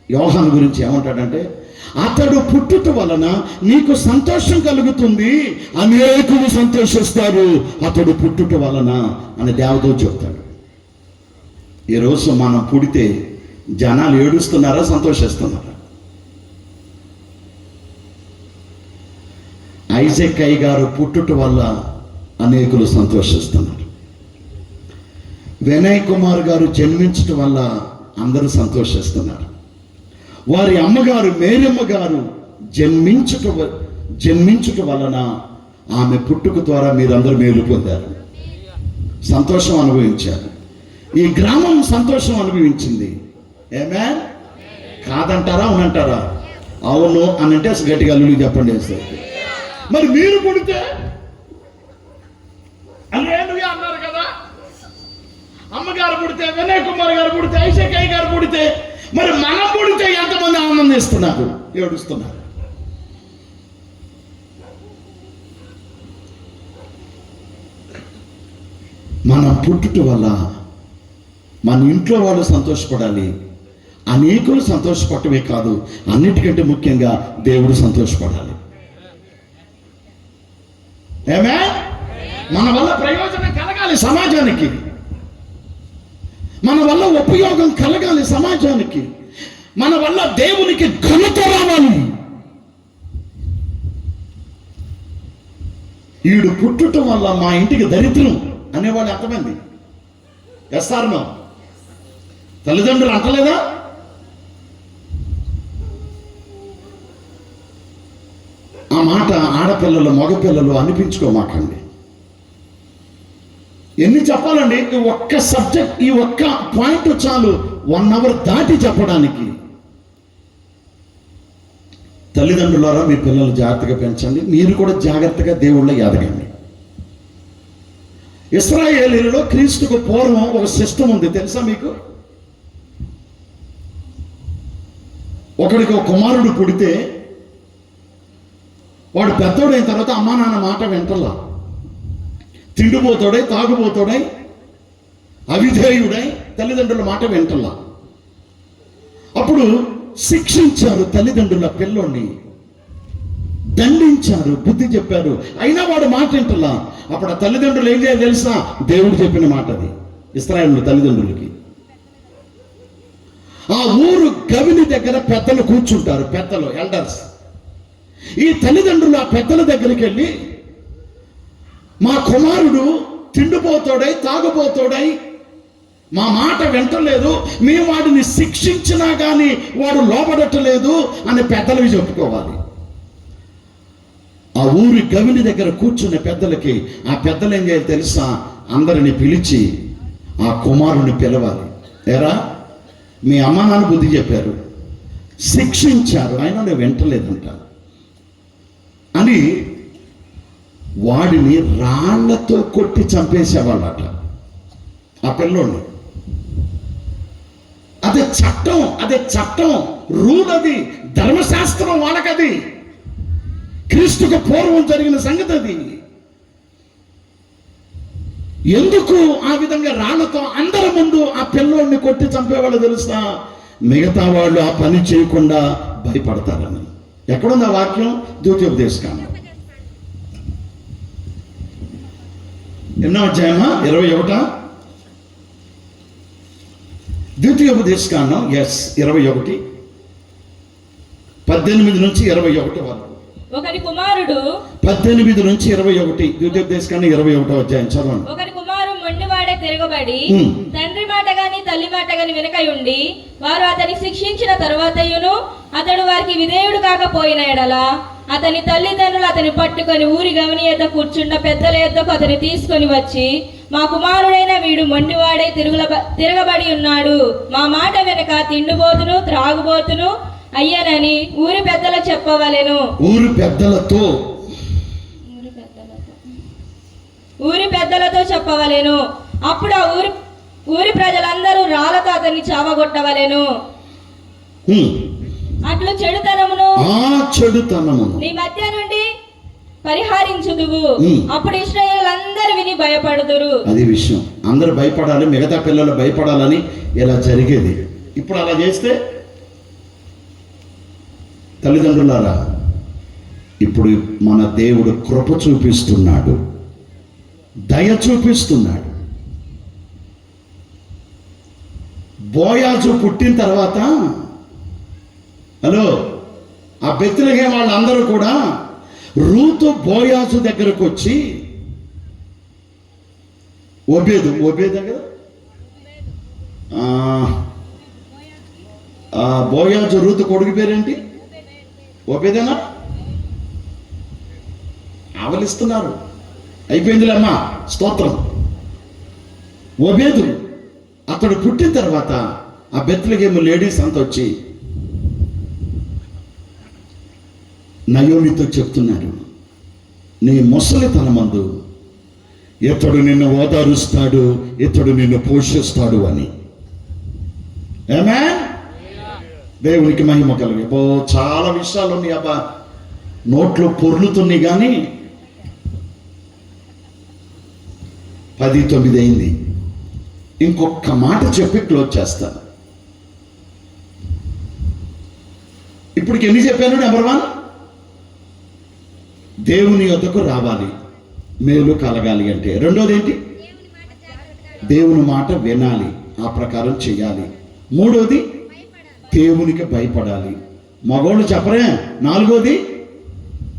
యోహాను గురించి ఏమంటాడంటే, అతడు పుట్టుట వలన నీకు సంతోషం కలుగుతుంది, అనేకులు సంతోషిస్తారు అతడు పుట్టుట వలన అని దేవదూత చెప్తాడు. ఈరోజు మనం పుడితే జనాలు ఏడుస్తున్నారా, సంతోషిస్తున్నారా? ఐజాక్ అయ్య గారు పుట్టుట వల్ల అనేకులు సంతోషిస్తున్నారు. వినయ్ కుమార్ గారు జన్మించటం వల్ల అందరూ సంతోషిస్తున్నారు. వారి అమ్మగారు మేరమ్మ గారు జన్మించుట వలన ఆమె పుట్టుక ద్వారా మీరందరూ మేలు పొందారు, సంతోషం అనుభవించారు. ఈ గ్రామం సంతోషం అనుభవించింది. ఏమేన్? కాదంటారా, అవునంటారా? అవును అని అంటే అసలు గట్టిగా అల్లుడికి చెప్పండి. మరి మీరు పుడితే అల్లేలుయా అన్నారు కదా. అమ్మగారు పుడితే, వినయ్ కుమార్ గారు పుడితే, ఐజాక్ అయ్య గారు పుడితే, మరి మనం పుడితే ఎంతమంది ఆనందిస్తున్నారు, ఏడుస్తున్నారు? మనం పుట్టుట వల్ల మన ఇంట్లో వాళ్ళు సంతోషపడాలి, అనేకులు సంతోషపడటమే కాదు, అన్నిటికంటే ముఖ్యంగా దేవుడు సంతోషపడాలి. ఏమే? మన వల్ల ప్రయోజనం కలగాలి సమాజానికి, మన వల్ల ఉపయోగం కలగాలి సమాజానికి, మన వల్ల దేవునికి ఘనత రావాలి. ఈడు పుట్టడం వల్ల మా ఇంటికి దరిద్రం అనేవాళ్ళు ఎంతమంది? ఎస్ఆర్నో? తల్లిదండ్రులు అంటలేదా? ఆ మాట ఆడపిల్లలు మగపిల్లలు అనిపించుకోమాకండి. ఎన్ని చెప్పాలండి? ఈ ఒక్క సబ్జెక్ట్, ఈ ఒక్క పాయింట్ చాలు 1 అవర్ దాటి చెప్పడానికి. తల్లిదండ్రులారా, మీ పిల్లలు జాగ్రత్తగా పెంచండి, మీరు కూడా జాగ్రత్తగా దేవుళ్ళ ఎదగండి. ఇశ్రాయేలీయులలో క్రీస్తుకు పూర్వం ఒక సిస్టమ్ ఉంది, తెలుసా మీకు? ఒకడికి ఒక కుమారుడు పుడితే వాడు పెద్దోడైన తర్వాత అమ్మా నాన్న మాట వింటలా, తిండిపోతాడై, తాగుపోతాడై, అవిధేయుడై తల్లిదండ్రుల మాట వింటలా. అప్పుడు శిక్షించారు తల్లిదండ్రుల పిల్లోడిని, దండించారు, బుద్ధి చెప్పారు, అయినా వాడు మాట వింటలా. అప్పుడు ఆ తల్లిదండ్రులు ఏం చేయాలి తెలుసా? దేవుడు చెప్పిన మాట అది ఇశ్రాయేలు తల్లిదండ్రులకి. ఆ ఊరు గవిని దగ్గర పెద్దలు కూర్చుంటారు, పెద్దలు, ఎల్డర్స్. ఈ తల్లిదండ్రులు ఆ పెద్దల దగ్గరికి వెళ్ళి, మా కుమారుడు తిండిపోతాడై, తాగుపోతాడై, మా మాట వింటలేదు, మేము వాడిని శిక్షించినా కానీ వాడు లోబడటలేదు అని పెద్దలవి చెప్పుకోవాలి. ఆ ఊరి గవిని దగ్గర కూర్చున్న పెద్దలకి ఆ పెద్దలు ఏం చేయాలి తెలుసా? అందరిని పిలిచి ఆ కుమారుని పిలవాలి. ఎరా, మీ అమ్మ నాన్న బుద్ధి చెప్పారు, శిక్షించారు, అయినా నేను వింటలేదంట అని వాడిని రాళ్లతో కొట్టి చంపేసేవాళ్ళట. ఆ పిల్లోడిని. అదే చట్టం, రూల్, అది ధర్మశాస్త్రం వాళ్ళకది. క్రీస్తుకు పూర్వం జరిగిన సంగతి అది. ఎందుకు ఆ విధంగా రాళ్లతో అందరి ముందు ఆ పిల్లోడిని కొట్టి చంపేవాళ్ళు తెలుసా? మిగతా వాళ్ళు ఆ పని చేయకుండా భయపడతారని. ఎక్కడుంది ఆ వాక్యం? ద్వితీయోపదేశకాండం 8వ అధ్యాయమా 21? ద్వితీయోపదేశకాండం 21, 18 నుంచి 21 వరకు. ఒకరి కుమారుడు 18 నుంచి 21, ద్వితీయోపదేశకాండం 21వ అధ్యాయం చదవండి. ఒకరి కుమారు మొండివాడే తిరగబడి తండ్రి మాట గాని తల్లి మాట గాని వెనకై ఉండి వారు అతని శిక్షించిన తరువాతయును అతడు వారికి విధేయుడు కాకపోయిన ఎడల అతని తల్లిదండ్రులు అతని పట్టుకొని ఊరి గవని యొద్ద కూర్చున్న పెద్దల యొద్దకు అతని తీసుకొని వచ్చి, మా కుమారుడైన వీడు మొండివాడే తిరగబడి ఉన్నాడు, మా మాట వెనక తిండిబోతును త్రాగుబోతును అయ్యనని ఊరి పెద్దలు చెప్పవలెను. ఊరి పెద్దలతో చెప్పవలెను. అప్పుడు ఆ ఊరి ప్రజలందరూ రాళ్లతో అతన్ని చావగొట్టవలెను. అట్లు చెడుతనమును నీ మధ్య నుండి పరిహరించుదువు. అప్పుడు ఇశ్రాయేలులందరూ విని భయపడుదురు. అది విషయం. అందరూ భయపడాలి, మిగతా పిల్లలు భయపడాలని ఇలా జరిగేది. ఇప్పుడు అలా చేస్తే తల్లిదండ్రులారా, ఇప్పుడు మన దేవుడు కృప చూపిస్తున్నాడు, దయ చూపిస్తున్నాడు. బోయాజు పుట్టిన తర్వాత ఆ బెత్లెహేము వాళ్ళందరూ కూడా రూతు బోయాజు దగ్గరకు వచ్చి, ఓబేదు కదా, బోయాజు రూతు కొడుకు పేరేంటి? ఓబేదేనా? ఆవలిస్తున్నారు. అయిపోయిందిలేమ్మా, స్తోత్రం. ఓబేదు అతడు పుట్టిన తర్వాత ఆ బెత్లెహేము లేడీస్ అంతా వచ్చి నయోమితో చెప్తున్నారు, నీ ముసలితనమందు ఇతడు నిన్ను ఓదారుస్తాడు, ఇతడు నిన్ను పోషిస్తాడు అని. ఆమేన్. దేవునికి మహిమ కలిగి. చాలా విషయాలు ఉన్నాయి అబ్బా, నోట్లో పొర్లుతున్నాయి. కానీ 10:09 అయింది. ఇంకొక మాట చెప్పి క్లోజ్ చేస్తాను. ఇప్పటికి ఎన్ని చెప్పాను? నెంబర్ 1, దేవుని యొద్దకు రావాలి, మేలు కలగాలి అంటే. రెండోది ఏంటి? దేవుని మాట వినాలి, ఆ ప్రకారం చేయాలి. మూడోది దేవునికి భయపడాలి. మగోళ్ళు చెప్పరే. నాలుగోది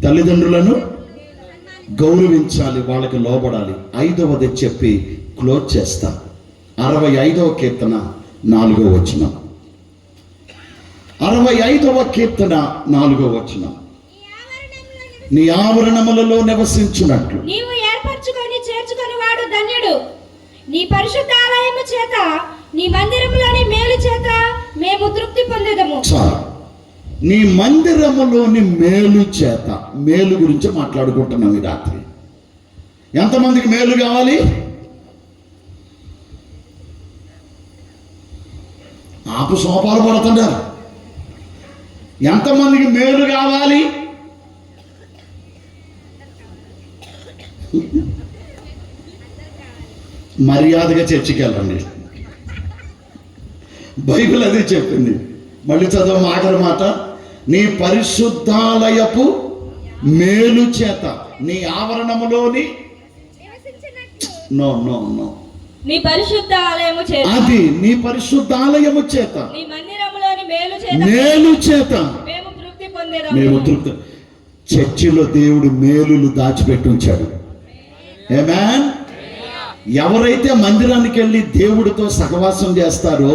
తల్లిదండ్రులను గౌరవించాలి, వాళ్ళకి లోబడాలి. 5వది చెప్పి క్లోజ్ చేస్తా. 65వ కీర్తన 4వ వచనం. 65వ కీర్తన 4వ వచనం. నీ ఆవరణములలో నివసించున్నట్లు నీవు ఏర్పరచుకొని చేర్చుకొని వాడు ధన్యుడు. నీ పరిశుద్ధ ఆలయము చేత నీ మందిరములోని మేలు చేత మేము తృప్తి పొందేదము. నీ మందిరములోని మేలు చేత. మేలు గురించి మాట్లాడుకుంటున్నాం ఈ రాత్రి. ఎంతమందికి మేలు కావాలి? ఆపు సోపాలు పడుతున్నారు. ఎంతమందికి మేలు కావాలి? మర్యాదగా చర్చికి వెళ్ళండి. బైబిల్ అదే చెప్పింది. మళ్ళీ చదువు ఆఖరి మాట. నీ పరిశుద్ధాలయపు మేలు చేత నీ ఆవరణములోని నీ పరిశుద్ధ ఆలయము చేత, అది నీ పరిశుద్ధాలయము చేత నీ మందిరములోని మేలు చేత మేము తృప్తి పొందేదము. మేము తృప్తి. చర్చిలో దేవుడు మేలులు దాచిపెట్టి ఉంచాడు. ఆమేన్. ఎవరైతే మందిరానికి వెళ్ళి దేవుడితో సహవాసం చేస్తారో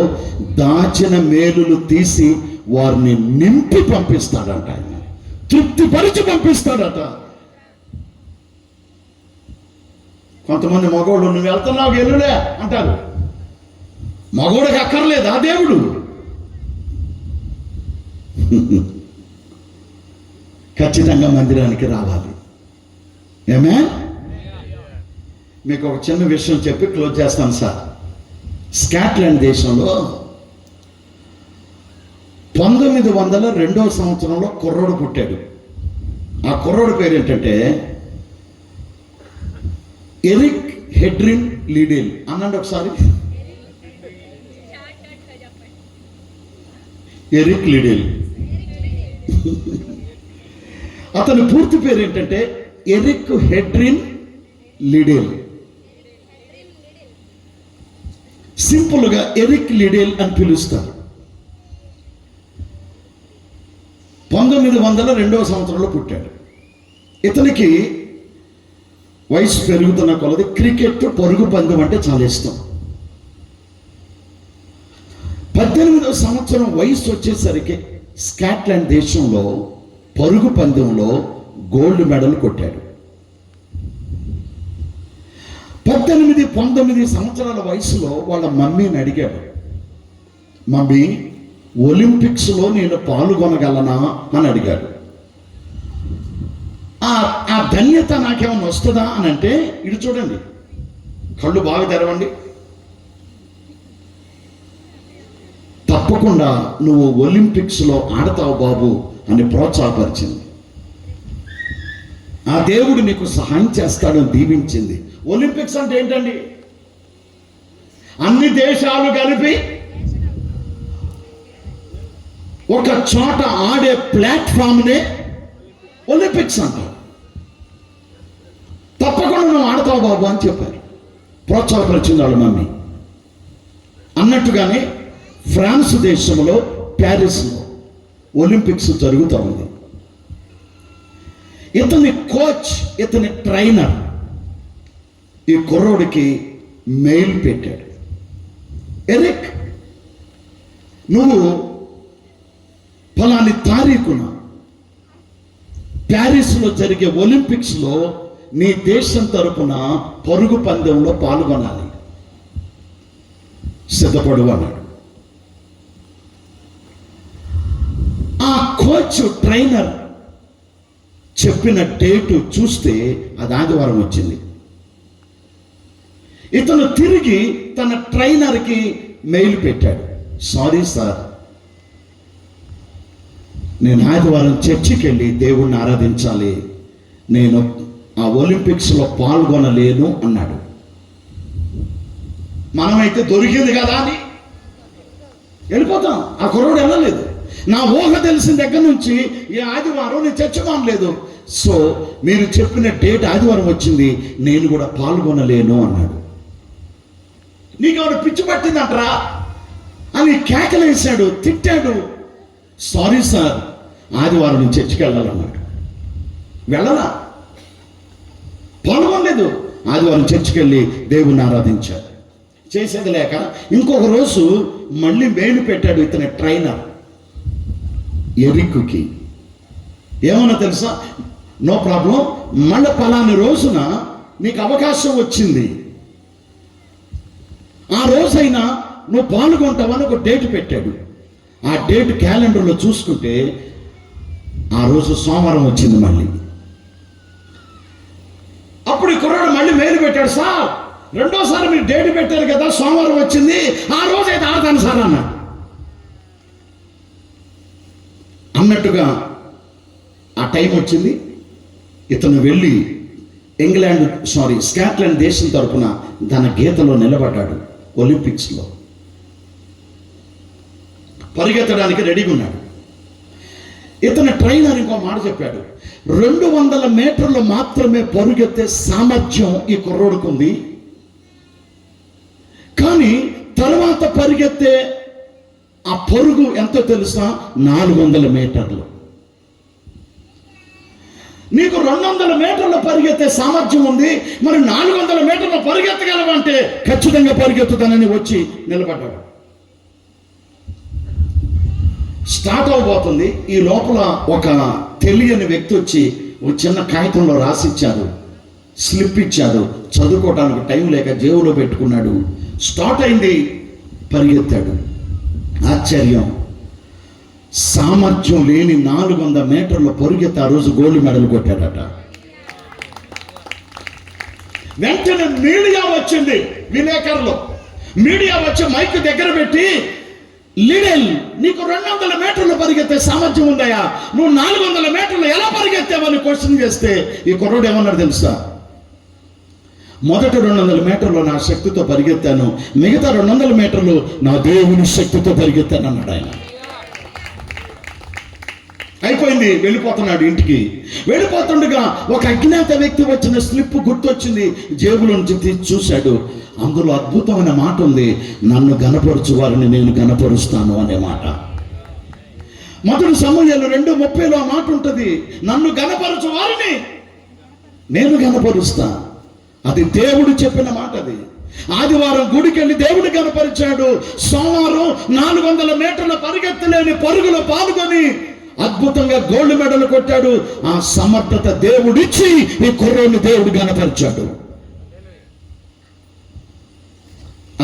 దాచిన మేలులు తీసి వారిని నింపి పంపిస్తాడంట. ఆయన తృప్తిపరిచి పంపిస్తాడట. కొంతమంది మగోళ్ళు నువ్వు వెళ్తున్నావు వెళ్ళులే అంటారు. మగోడికి అక్కర్లేదు ఆ దేవుడు. ఖచ్చితంగా మందిరానికి రావాలి. ఆమేన్. మీకు ఒక చిన్న విషయం చెప్పి క్లోజ్ చేస్తాను సార్. స్కాట్లాండ్ దేశంలో 1902 సంవత్సరంలో కుర్రోడు పుట్టాడు. ఆ కుర్రోడు పేరు ఏంటంటే ఎరిక్ హెడ్రిన్ లీడెల్. అనండి ఒకసారి. ఎరిక్ లీడెల్. అతని పూర్తి పేరు ఏంటంటే ఎరిక్ హెడ్రిన్ లీడెల్. సింపుల్గా ఎరిక్ లీడెల్ అని పిలుస్తారు. 1902 సంవత్సరంలో పుట్టాడు. ఇతనికి వయసు పెరుగుతున్న కొలది క్రికెట్, పరుగు పందెం అంటే చాలా ఇష్టం. 18వ సంవత్సరం వయసు వచ్చేసరికి స్కాట్లాండ్ దేశంలో పరుగు పందెంలో గోల్డ్ మెడల్ కొట్టాడు. 18-19 సంవత్సరాల వయసులో వాళ్ళ మమ్మీని అడిగాడు, మమ్మీ ఒలింపిక్స్లో నేను పాల్గొనగలనా అని అడిగాడు. ఆ ధన్యత నాకేమైనా వస్తుందా అని అంటే, ఇటు చూడండి, కళ్ళు బాగా తెరవండి, తప్పకుండా నువ్వు ఒలింపిక్స్లో ఆడతావు బాబు అని ప్రోత్సాహపరిచింది. ఆ దేవుడు నీకు సహాయం చేస్తాడని దీవించింది. ఒలింపిక్స్ అంటే ఏంటండి? అన్ని దేశాలు కలిపి ఒక చోట ఆడే ప్లాట్ఫామ్నే ఒలింపిక్స్ అంటారు. తప్పకుండా నువ్వు ఆడతావు బాబు అని చెప్పారు, ప్రోత్సాహపరిచింది వాళ్ళ మమ్మీ. అన్నట్టుగానే ఫ్రాన్స్ దేశంలో ప్యారిస్లో ఒలింపిక్స్ జరుగుతూ ఉంది. ఇతని కోచ్, ఇతని ట్రైనర్ ఈ కుర్రోడికి మెయిల్ పెట్టాడు, ఎరిక్ నువ్వు ఫలాని తారీఖున ప్యారిస్లో జరిగే ఒలింపిక్స్లో నీ దేశం తరపున పరుగు పందెంలో పాల్గొనాలి, సిద్ధపడు అన్నాడు. ఆ కోచ్ ట్రైనర్ చెప్పిన డేటు చూస్తే అది ఆదివారం వచ్చింది. ఇతను తిరిగి తన ట్రైనర్కి మెయిల్ పెట్టాడు, సారీ సార్, నేను ఆదివారం చర్చికి వెళ్ళి దేవుణ్ణి ఆరాధించాలి, నేను ఆ ఒలింపిక్స్లో పాల్గొనలేను అన్నాడు. మనమైతే దొరికింది కదా అని వెళ్ళిపోతాం. ఆ కుర్రోడు వెళ్ళలేదు. నా ఊహ తెలిసిన దగ్గర నుంచి ఈ ఆదివారం నేను చర్చ మానలేదు, సో మీరు చెప్పిన డేట్ ఆదివారం వచ్చింది, నేను కూడా పాల్గొనలేను అన్నాడు. నీకెవరు పిచ్చి పట్టిందంటరా అని కేకలేశాడు, తిట్టాడు. సారీ సార్, ఆదివారం నుంచి చర్చికి వెళ్ళాలన్నాడు. వెళ్ళలా, పాల్గొనలేదు. ఆదివారం చర్చికి వెళ్ళి దేవుణ్ణి ఆరాధించాడు. చేసేది లేక ఇంకొక రోజు మళ్ళీ మెయిల్ పెట్టాడు ఇతని ట్రైనర్ ఎరిక్కి. ఏమన్నా తెలుసా, నో ప్రాబ్లం, మళ్ళీ పలాని రోజున నీకు అవకాశం వచ్చింది, ఆ రోజైనా నువ్వు పాల్గొంటావని ఒక డేట్ పెట్టాడు. ఆ డేట్ క్యాలెండర్లో చూసుకుంటే ఆ రోజు సోమవారం వచ్చింది. మళ్ళీ అప్పుడు ఈ కుర్రాడు మళ్ళీ మెయిల్ పెట్టాడు, సార్ రెండోసారి మీరు డేట్ పెట్టారు కదా, సోమవారం వచ్చింది, ఆ రోజు అయితే ఆడతాను సార్ అన్నాడు. అన్నట్టుగా ఆ టైం వచ్చింది. ఇతను వెళ్ళి స్కాట్లాండ్ దేశం తరపున తన గీతలో నిలబడ్డాడు. ఒలింపిక్స్లో పరిగెత్తడానికి రెడీగా ఉన్నాడు. ఇతని ట్రైనర్ ఇంకో మాట చెప్పాడు, 200 మీటర్లు మాత్రమే పరుగెత్తే సామర్థ్యం ఈ కుర్రోడుకు ఉంది, కానీ తర్వాత పరిగెత్తే ఆ పరుగు ఎంతో తెలుసా, 400 మీటర్లు. నీకు 200 మీటర్లు పరిగెత్తే సామర్థ్యం ఉంది, మరి 400 మీటర్లు పరిగెత్తగలవంటే ఖచ్చితంగా పరిగెత్తుతానని వచ్చి నిలబడ్డాడు. స్టార్ట్ అవబోతుంది. ఈ లోపల ఒక తెలియని వ్యక్తి వచ్చి ఒక చిన్న కాగితంలో రాసిచ్చారు, స్లిప్ ఇచ్చారు. చదువుకోవడానికి టైం లేక జేబులో పెట్టుకున్నాడు. స్టార్ట్ అయింది, పరిగెత్తాడు. ఆశ్చర్యం, సామర్థ్యం లేని 400 మీటర్ల పరుగెత్తి ఆ రోజు గోల్డ్ మెడల్ కొట్టాడట. వెంటనే మీడియా వచ్చింది, విలేకరులు మీడియా వచ్చి మైక్ దగ్గర పెట్టి, లిడెల్ నీకు 200 మీటర్లు పరిగెత్తే సామర్థ్యం ఉందయా, నువ్వు 400 మీటర్లు ఎలా పరిగెత్తావని క్వశ్చన్ చేస్తే ఈ కుర్రోడు ఏమన్నాడు తెలుసా? మొదటి 200 మీటర్లు నా శక్తితో పరిగెత్తాను, మిగతా 200 మీటర్లు నా దేవుని శక్తితో పరిగెత్తాను అన్నాడు ఆయన. అయిపోయింది, వెళ్ళిపోతున్నాడు ఇంటికి. వెళ్ళిపోతుండగా ఒక అజ్ఞాత వ్యక్తి వచ్చిన స్లిప్ గుర్తొచ్చింది, జేబులో నుంచి తీసి చూశాడు. అందులో అద్భుతమైన మాట ఉంది, నన్ను గనపరుచు వారిని నేను గనపరుస్తాను అనే మాట. మొదటి సమూయేలు 2:30లో ఆ మాట ఉంటుంది, నన్ను గనపరుచు వారిని నేను గనపరుస్తా. అది దేవుడు చెప్పిన మాట. అది ఆదివారం గుడికి వెళ్ళి దేవుడు కనపరిచాడు. సోమవారం 400 మీటర్ల పరిగెత్తలేని పరుగులో పాల్గొని అద్భుతంగా గోల్డ్ మెడల్ కొట్టాడు. ఆ సమర్థత దేవుడిచ్చి ఈ కుర్రోని దేవుడు కనపరిచాడు.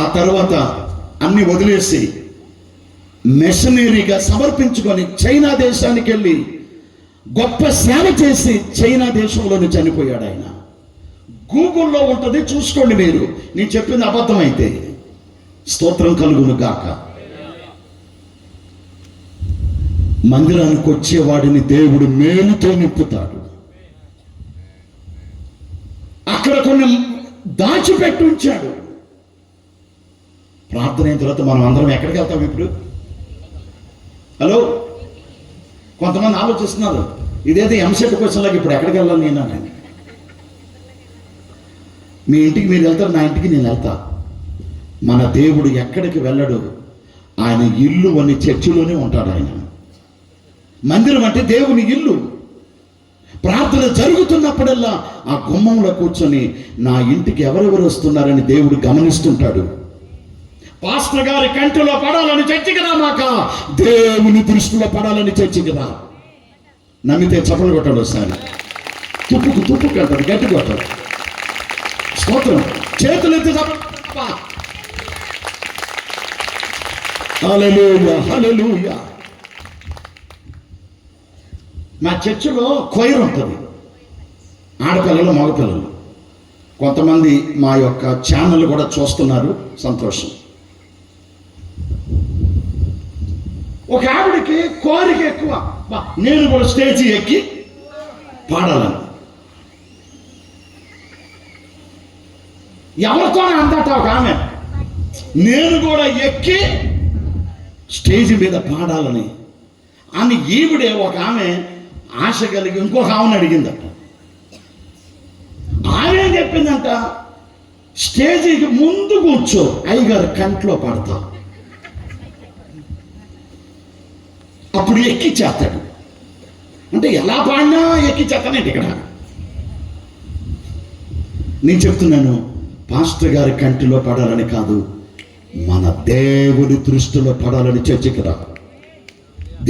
ఆ తర్వాత అన్ని వదిలేసి మిషనరీగా సమర్పించుకొని చైనా దేశానికి వెళ్ళి గొప్ప సేవ చేసి చైనా దేశంలోనే చనిపోయాడు ఆయన. గూగుల్లో ఉంటుంది, చూసుకోండి మీరు. నేను చెప్పింది అబద్ధమైతే స్తోత్రం కలుగును గాక. మందిరానికి వచ్చేవాడిని దేవుడు మేలుతో నింపుతాడు. అక్కడ కొన్ని దాచిపెట్టి ఉంచాడు. ప్రార్థన అయిన తర్వాత మనం అందరం ఎక్కడికి వెళ్తాం ఇప్పుడు? హలో, కొంతమంది ఆలోచిస్తున్నారు, ఇదేదో ఎంసెట్ క్వశ్చన్ లాగా ఇప్పుడు ఎక్కడికి వెళ్ళాలి నేను. మీ ఇంటికి మీరు వెళ్తారు, నా ఇంటికి నేను వెళ్తా. మన దేవుడు ఎక్కడికి వెళ్ళడు. ఆయన ఇల్లు అని చర్చిలోనే ఉంటాడు. ఆయన మందిరం అంటే దేవుని ఇల్లు. ప్రార్థన జరుగుతున్నప్పుడల్లా ఆ గుమ్మంలో కూర్చొని నా ఇంటికి ఎవరెవరు వస్తున్నారని దేవుడు గమనిస్తుంటాడు. పాస్టర్ గారి కంటిలో పడాలని చర్చికి రామాక, దేవుని దృష్టిలో పడాలని చర్చికి రా. నమ్మితే చప్పలు కొట్టాడు ఒకసారి. తుప్పుకు అంటాడు, గట్టి కొట్టాడు. స్తోత్రం. చేతులు ఎత్తి హల్లెలూయా, హల్లెలూయా. మా చర్చిలో కొయిర్ ఉంటుంది, ఆడపిల్లలు మగపిల్లలు. కొంతమంది మా యొక్క ఛానల్ కూడా చూస్తున్నారు, సంతోషం. ఒక ఆవిడకి కోరిక ఎక్కువ, నేను కూడా స్టేజీ ఎక్కి పాడాలని. ఎవరితోనే అందట ఒక ఆమె, నేను కూడా ఎక్కి స్టేజ్ మీద పాడాలని అని. ఈవిడే ఒక ఆమె ఆశ కలిగి ఇంకొక ఆమెను అడిగిందట. ఆమె ఏం చెప్పిందంట, స్టేజీకి ముందు కూర్చో, అయ్యగారు కంట్లో పడతా, అప్పుడు ఎక్కిచ్చేస్తాడు. అంటే ఎలా పాడినా ఎక్కిచ్చేస్తానండి. ఇక్కడ నేను చెప్తున్నాను, పాస్టర్ గారి కంటిలో పడాలని కాదు, మన దేవుడి దృష్టిలో పడాలని చర్చికి రా.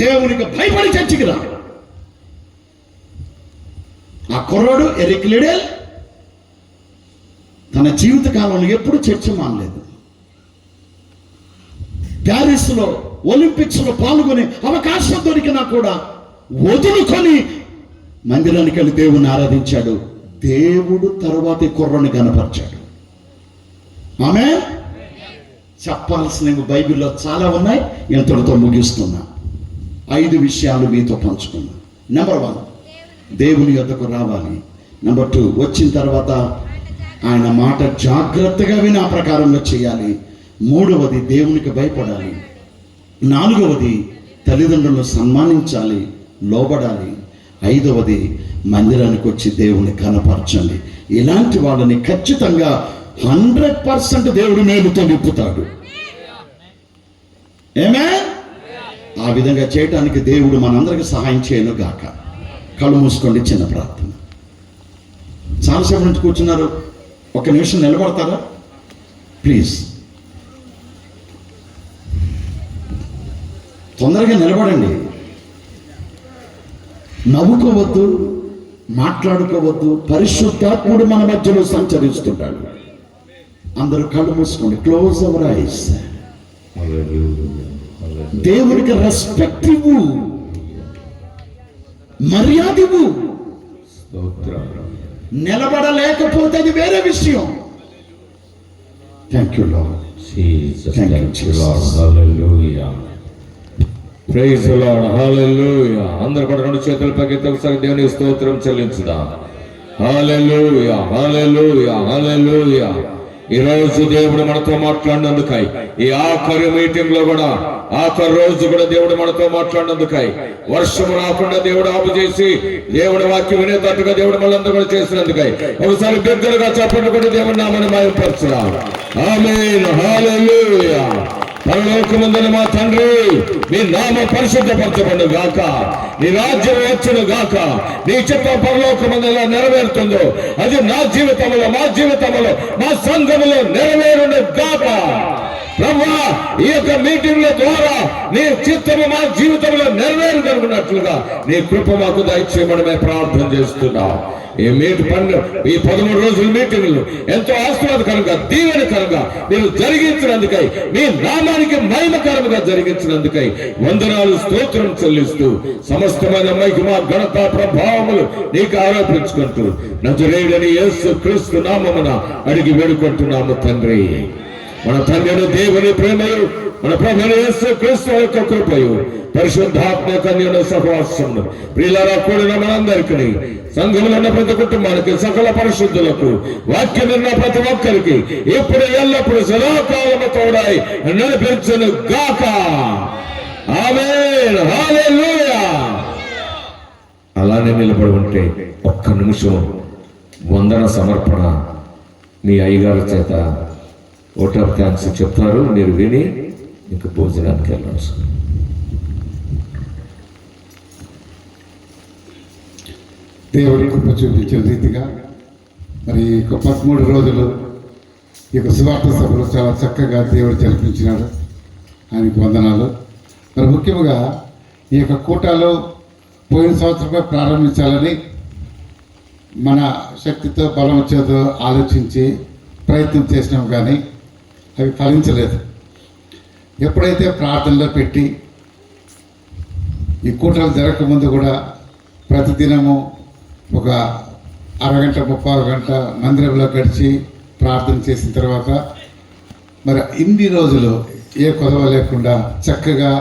దేవునికి భయపడి చర్చికి రా. ఆ కుర్రాడు ఎరిక్ లిడెల్ తన జీవిత కాలంలో ఎప్పుడు చర్చ మానలేదు. ప్యారిస్లో ఒలింపిక్స్లో పాల్గొనే అవకాశం దొరికినా కూడా వదులుకొని మందిరానికి వెళ్ళి దేవుని ఆరాధించాడు. దేవుడు తర్వాత ఈ కుర్రని కనపరిచాడు. ఆమె చెప్పాల్సినవి బైబిల్లో చాలా ఉన్నాయి. ఇంతటితో ముగిస్తున్నా. 5 విషయాలు మీతో పంచుకున్నా. నెంబర్ 1, దేవుని యొద్దకు రావాలి. నెంబర్ 2, వచ్చిన తర్వాత ఆయన మాట జాగ్రత్తగా విని ఆ ప్రకారంగా చేయాలి. 3వది, దేవునికి భయపడాలి. 4వది, తల్లిదండ్రులను సన్మానించాలి, లోబడాలి. 5వది, మందిరానికి వచ్చి దేవుని కనపరచండి. ఇలాంటి వాళ్ళని ఖచ్చితంగా 100% దేవుడు మేలుతో నింపుతాడు. ఏమే ఆ విధంగా చేయటానికి దేవుడు మనందరికి సహాయం చేయను గాక. కళ్ళు మూసుకోండి, చిన్న ప్రార్థన. చాలాసేపు నుంచి కూర్చున్నారు, ఒక నిమిషం నిలబడతారా ప్లీజ్? తొందరగా నిలబడండి. నవ్వుకోవద్దు, మాట్లాడుకోవద్దు. పరిశుద్ధాత్ముడు మన మధ్యలో సంచరిస్తుంటాడు. అందరూ కళ్ళు మూసుకోండి. Close our eyes. దేవునికి రెస్పెక్ట్ ఇవ్వు, మర్యాద ఇవ్వు. నిలబడలేకపోతే అది వేరే విషయం. Thank you lord. Jesus, Thank you, thank you, Jesus. Lord. Hallelujah. Praise the Lord. Hallelujah. అందరూ కూడా రెండు చేతుల పైకి ఒకసారి దేవుని స్తోత్రం చెల్లించుదాం. హల్లెలూయా, హల్లెలూయా, హల్లెలూయా. ఈ రోజు దేవుడు మనతో మాట్లాడినందుకై, ఈ ఆఖరి మీటింగ్ లో కూడా, ఆఖరి రోజు కూడా దేవుడు మనతో మాట్లాడినందుకై, వర్షం రాకుండా దేవుడు ఆపు చేసి దేవుడి వాక్యం వినేటట్టుగా దేవుడు మనందరూ కూడా చేసినందుకై ఒకసారి బిగ్గరగా చెప్పండి కూడా దేవుడి నామని మహిమపరచుదాం. ఆమేన్. హల్లెలూయా. పరలోకమందున మా తండ్రి, నీ నామ పరిశుద్ధపరచబడును గాక, నీ రాజ్యం వచ్చును గాక, నీ చిత్తం పరలోకమందున నెరవేరుతుందో అది నా జీవితంలో, మా జీవితంలో, మా సంఘములో నెరవేరును గాక. ప్రభువా, ఈ యొక్క మీటింగ్ల ద్వారా నీ చిత్తము మా జీవితంలో నెరవేరుగలుగునట్లుగా నీ కృప మాకు దయచేయమని ప్రార్థన చేస్తున్నాం. ఈ 13 రోజుల మీటింగ్లు ఎంతో ఆశీర్వాదకరంగా, దీవెనకరంగా మీరు జరిగించినందుకై, మీ నామానికి మహిమకరంగా జరిగించినందుకై వందనాలు, స్తోత్రం చెల్లిస్తూ సమస్తమైన మహిమ, ఘనత, ప్రభావములు నీకు ఆరోపించుకుంటూ నజరేయుడైన యేసు క్రీస్తు నామమున అడిగి వేడుకుంటున్నాము తండ్రి. మన తండ్రి దేవుని ప్రేమయు, మన ప్రభువైన యేసు క్రీస్తు యొక్క కృపయు, పరిశుద్ధాత్మ కన్యన సహవాసమును ప్రియులారా కూడిన మనందరికీ, సంఘములో ఉన్న ప్రతి కుటుంబానికి, సకల పరిశుద్ధులకు, వాక్యం విన్న ప్రతి ఒక్కరికి ఇప్పుడు ఎల్లప్పుడు సదాకాలము తోడై నడిపించును గాక. ఆమేన్. హల్లెలూయా. అలానే నిలబడి ఉంటే ఒక్క నిమిషం వందన సమర్పణ మీ అయ్యగారి చేత ఓట్ ఆఫ్ థ్యాంక్స్ చెప్తారు, మీరు విని ఇంక భోజనానికి వెళ్ళాల్సి. దేవుడి కృప చూపించిన రీతిగా మరి 13 రోజులు ఈ యొక్క సువార్త సభలు చాలా చక్కగా దేవుడు జరిపించినాడు. ఆయనకు వందనాలు. మరి ముఖ్యంగా ఈ యొక్క కూటాలు పోయిన సంవత్సరమే ప్రారంభించాలని మన శక్తితో, బలం చేతో ఆలోచించి ప్రయత్నం చేసినాం, కానీ అవి ఫలించలేదు. ఎప్పుడైతే ప్రార్థనలో పెట్టి ఈ కూటాలు జరగకముందు కూడా ప్రతిదినము ఒక అరగంట, 30 గంట మందిరంలో గడిచి ప్రార్థన చేసిన తర్వాత మరి ఇన్ని రోజులు ఏ కొదవ లేకుండా చక్కగా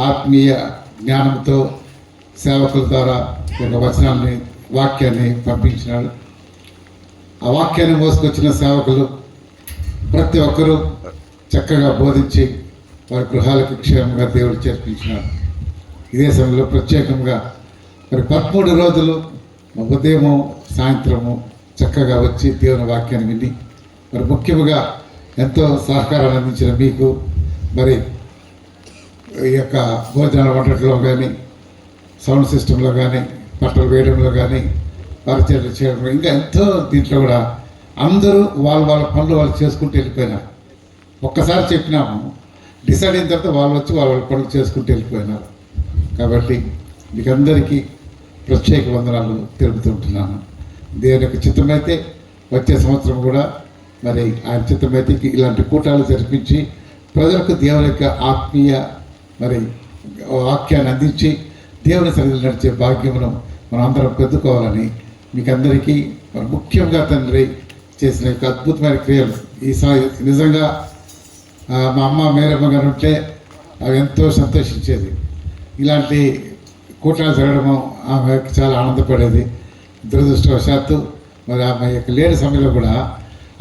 ఆత్మీయ జ్ఞానంతో సేవకుల ద్వారా ఒక వచనాన్ని, వాక్యాన్ని పంపించినాడు. ఆ వాక్యాన్ని మోసుకొచ్చిన సేవకులు ప్రతి ఒక్కరూ చక్కగా బోధించి వారి గృహాలకు క్షేమంగా దేవుడు చేర్పించినాడు. ఇదే సమయంలో ప్రత్యేకంగా మరి 13 రోజులు ఉదయము, సాయంత్రము చక్కగా వచ్చి దేవుని వాక్యాన్ని విని మరి ముఖ్యంగా ఎంతో సహకారాన్ని అందించిన మీకు, మరి ఈ యొక్క భోజనాల వంటలో కానీ, సౌండ్ సిస్టంలో కానీ, బట్టలు వేయడంలో కానీ, పరిచయాలు చేయడంలో, ఇంకా ఎంతో దీంట్లో కూడా అందరూ వాళ్ళ పనులు వాళ్ళు చేసుకుంటూ వెళ్ళిపోయినారు. ఒక్కసారి చెప్పినాము, డిసైడ్ అయిన తర్వాత వాళ్ళు వచ్చి వాళ్ళ పనులు చేసుకుంటూ వెళ్ళిపోయినారు. కాబట్టి మీకు అందరికీ ప్రత్యేక వందనాలు తెలుపుతుంటున్నాను. దేవుని యొక్క చిత్తమైతే వచ్చే సంవత్సరం కూడా మరి ఆయన చిత్తమైతే ఇలాంటి కూటాలు జరిపించి ప్రజలకు దేవుని యొక్క ఆత్మీయ మరి వాక్యాన్ని అందించి దేవుని సన్నిధిలో నడిచే భాగ్యమును మనం అందరం పెద్దుకోవాలని మీకు అందరికీ మరి ముఖ్యంగా తండ్రి చేసిన యొక్క అద్భుతమైన క్రియలు ఈ నిజంగా మా అమ్మ మేరమ్మ గారు ఉంటే అవి ఎంతో సంతోషించేది. ఇలాంటి కూటాలు జరగడము ఆమె చాలా ఆనందపడేది. దురదృష్టవశాత్తు మరి ఆమె యొక్క లేని సమయంలో కూడా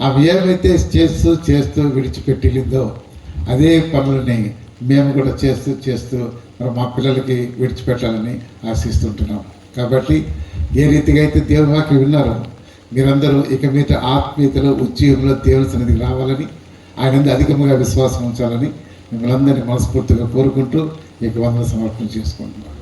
ఆమె ఏమైతే చేస్తూ విడిచిపెట్టి వెళ్ళిందో అదే పనులని మేము కూడా చేస్తూ మరి మా పిల్లలకి విడిచిపెట్టాలని ఆశిస్తుంటున్నాం. కాబట్టి ఏ రీతిగా అయితే దేవుని వాక్యం విన్నారో మీరందరూ ఇక మీద ఆత్మీయతలో, ఉద్యోగంలో దేవుని సన్నిధికి రావాలని, ఆయన అధికంగా విశ్వాసం ఉంచాలని మిమ్మల్ని అందరినీ మనస్ఫూర్తిగా కోరుకుంటూ ఇక వందన సమర్పణ చేసుకుంటున్నాం.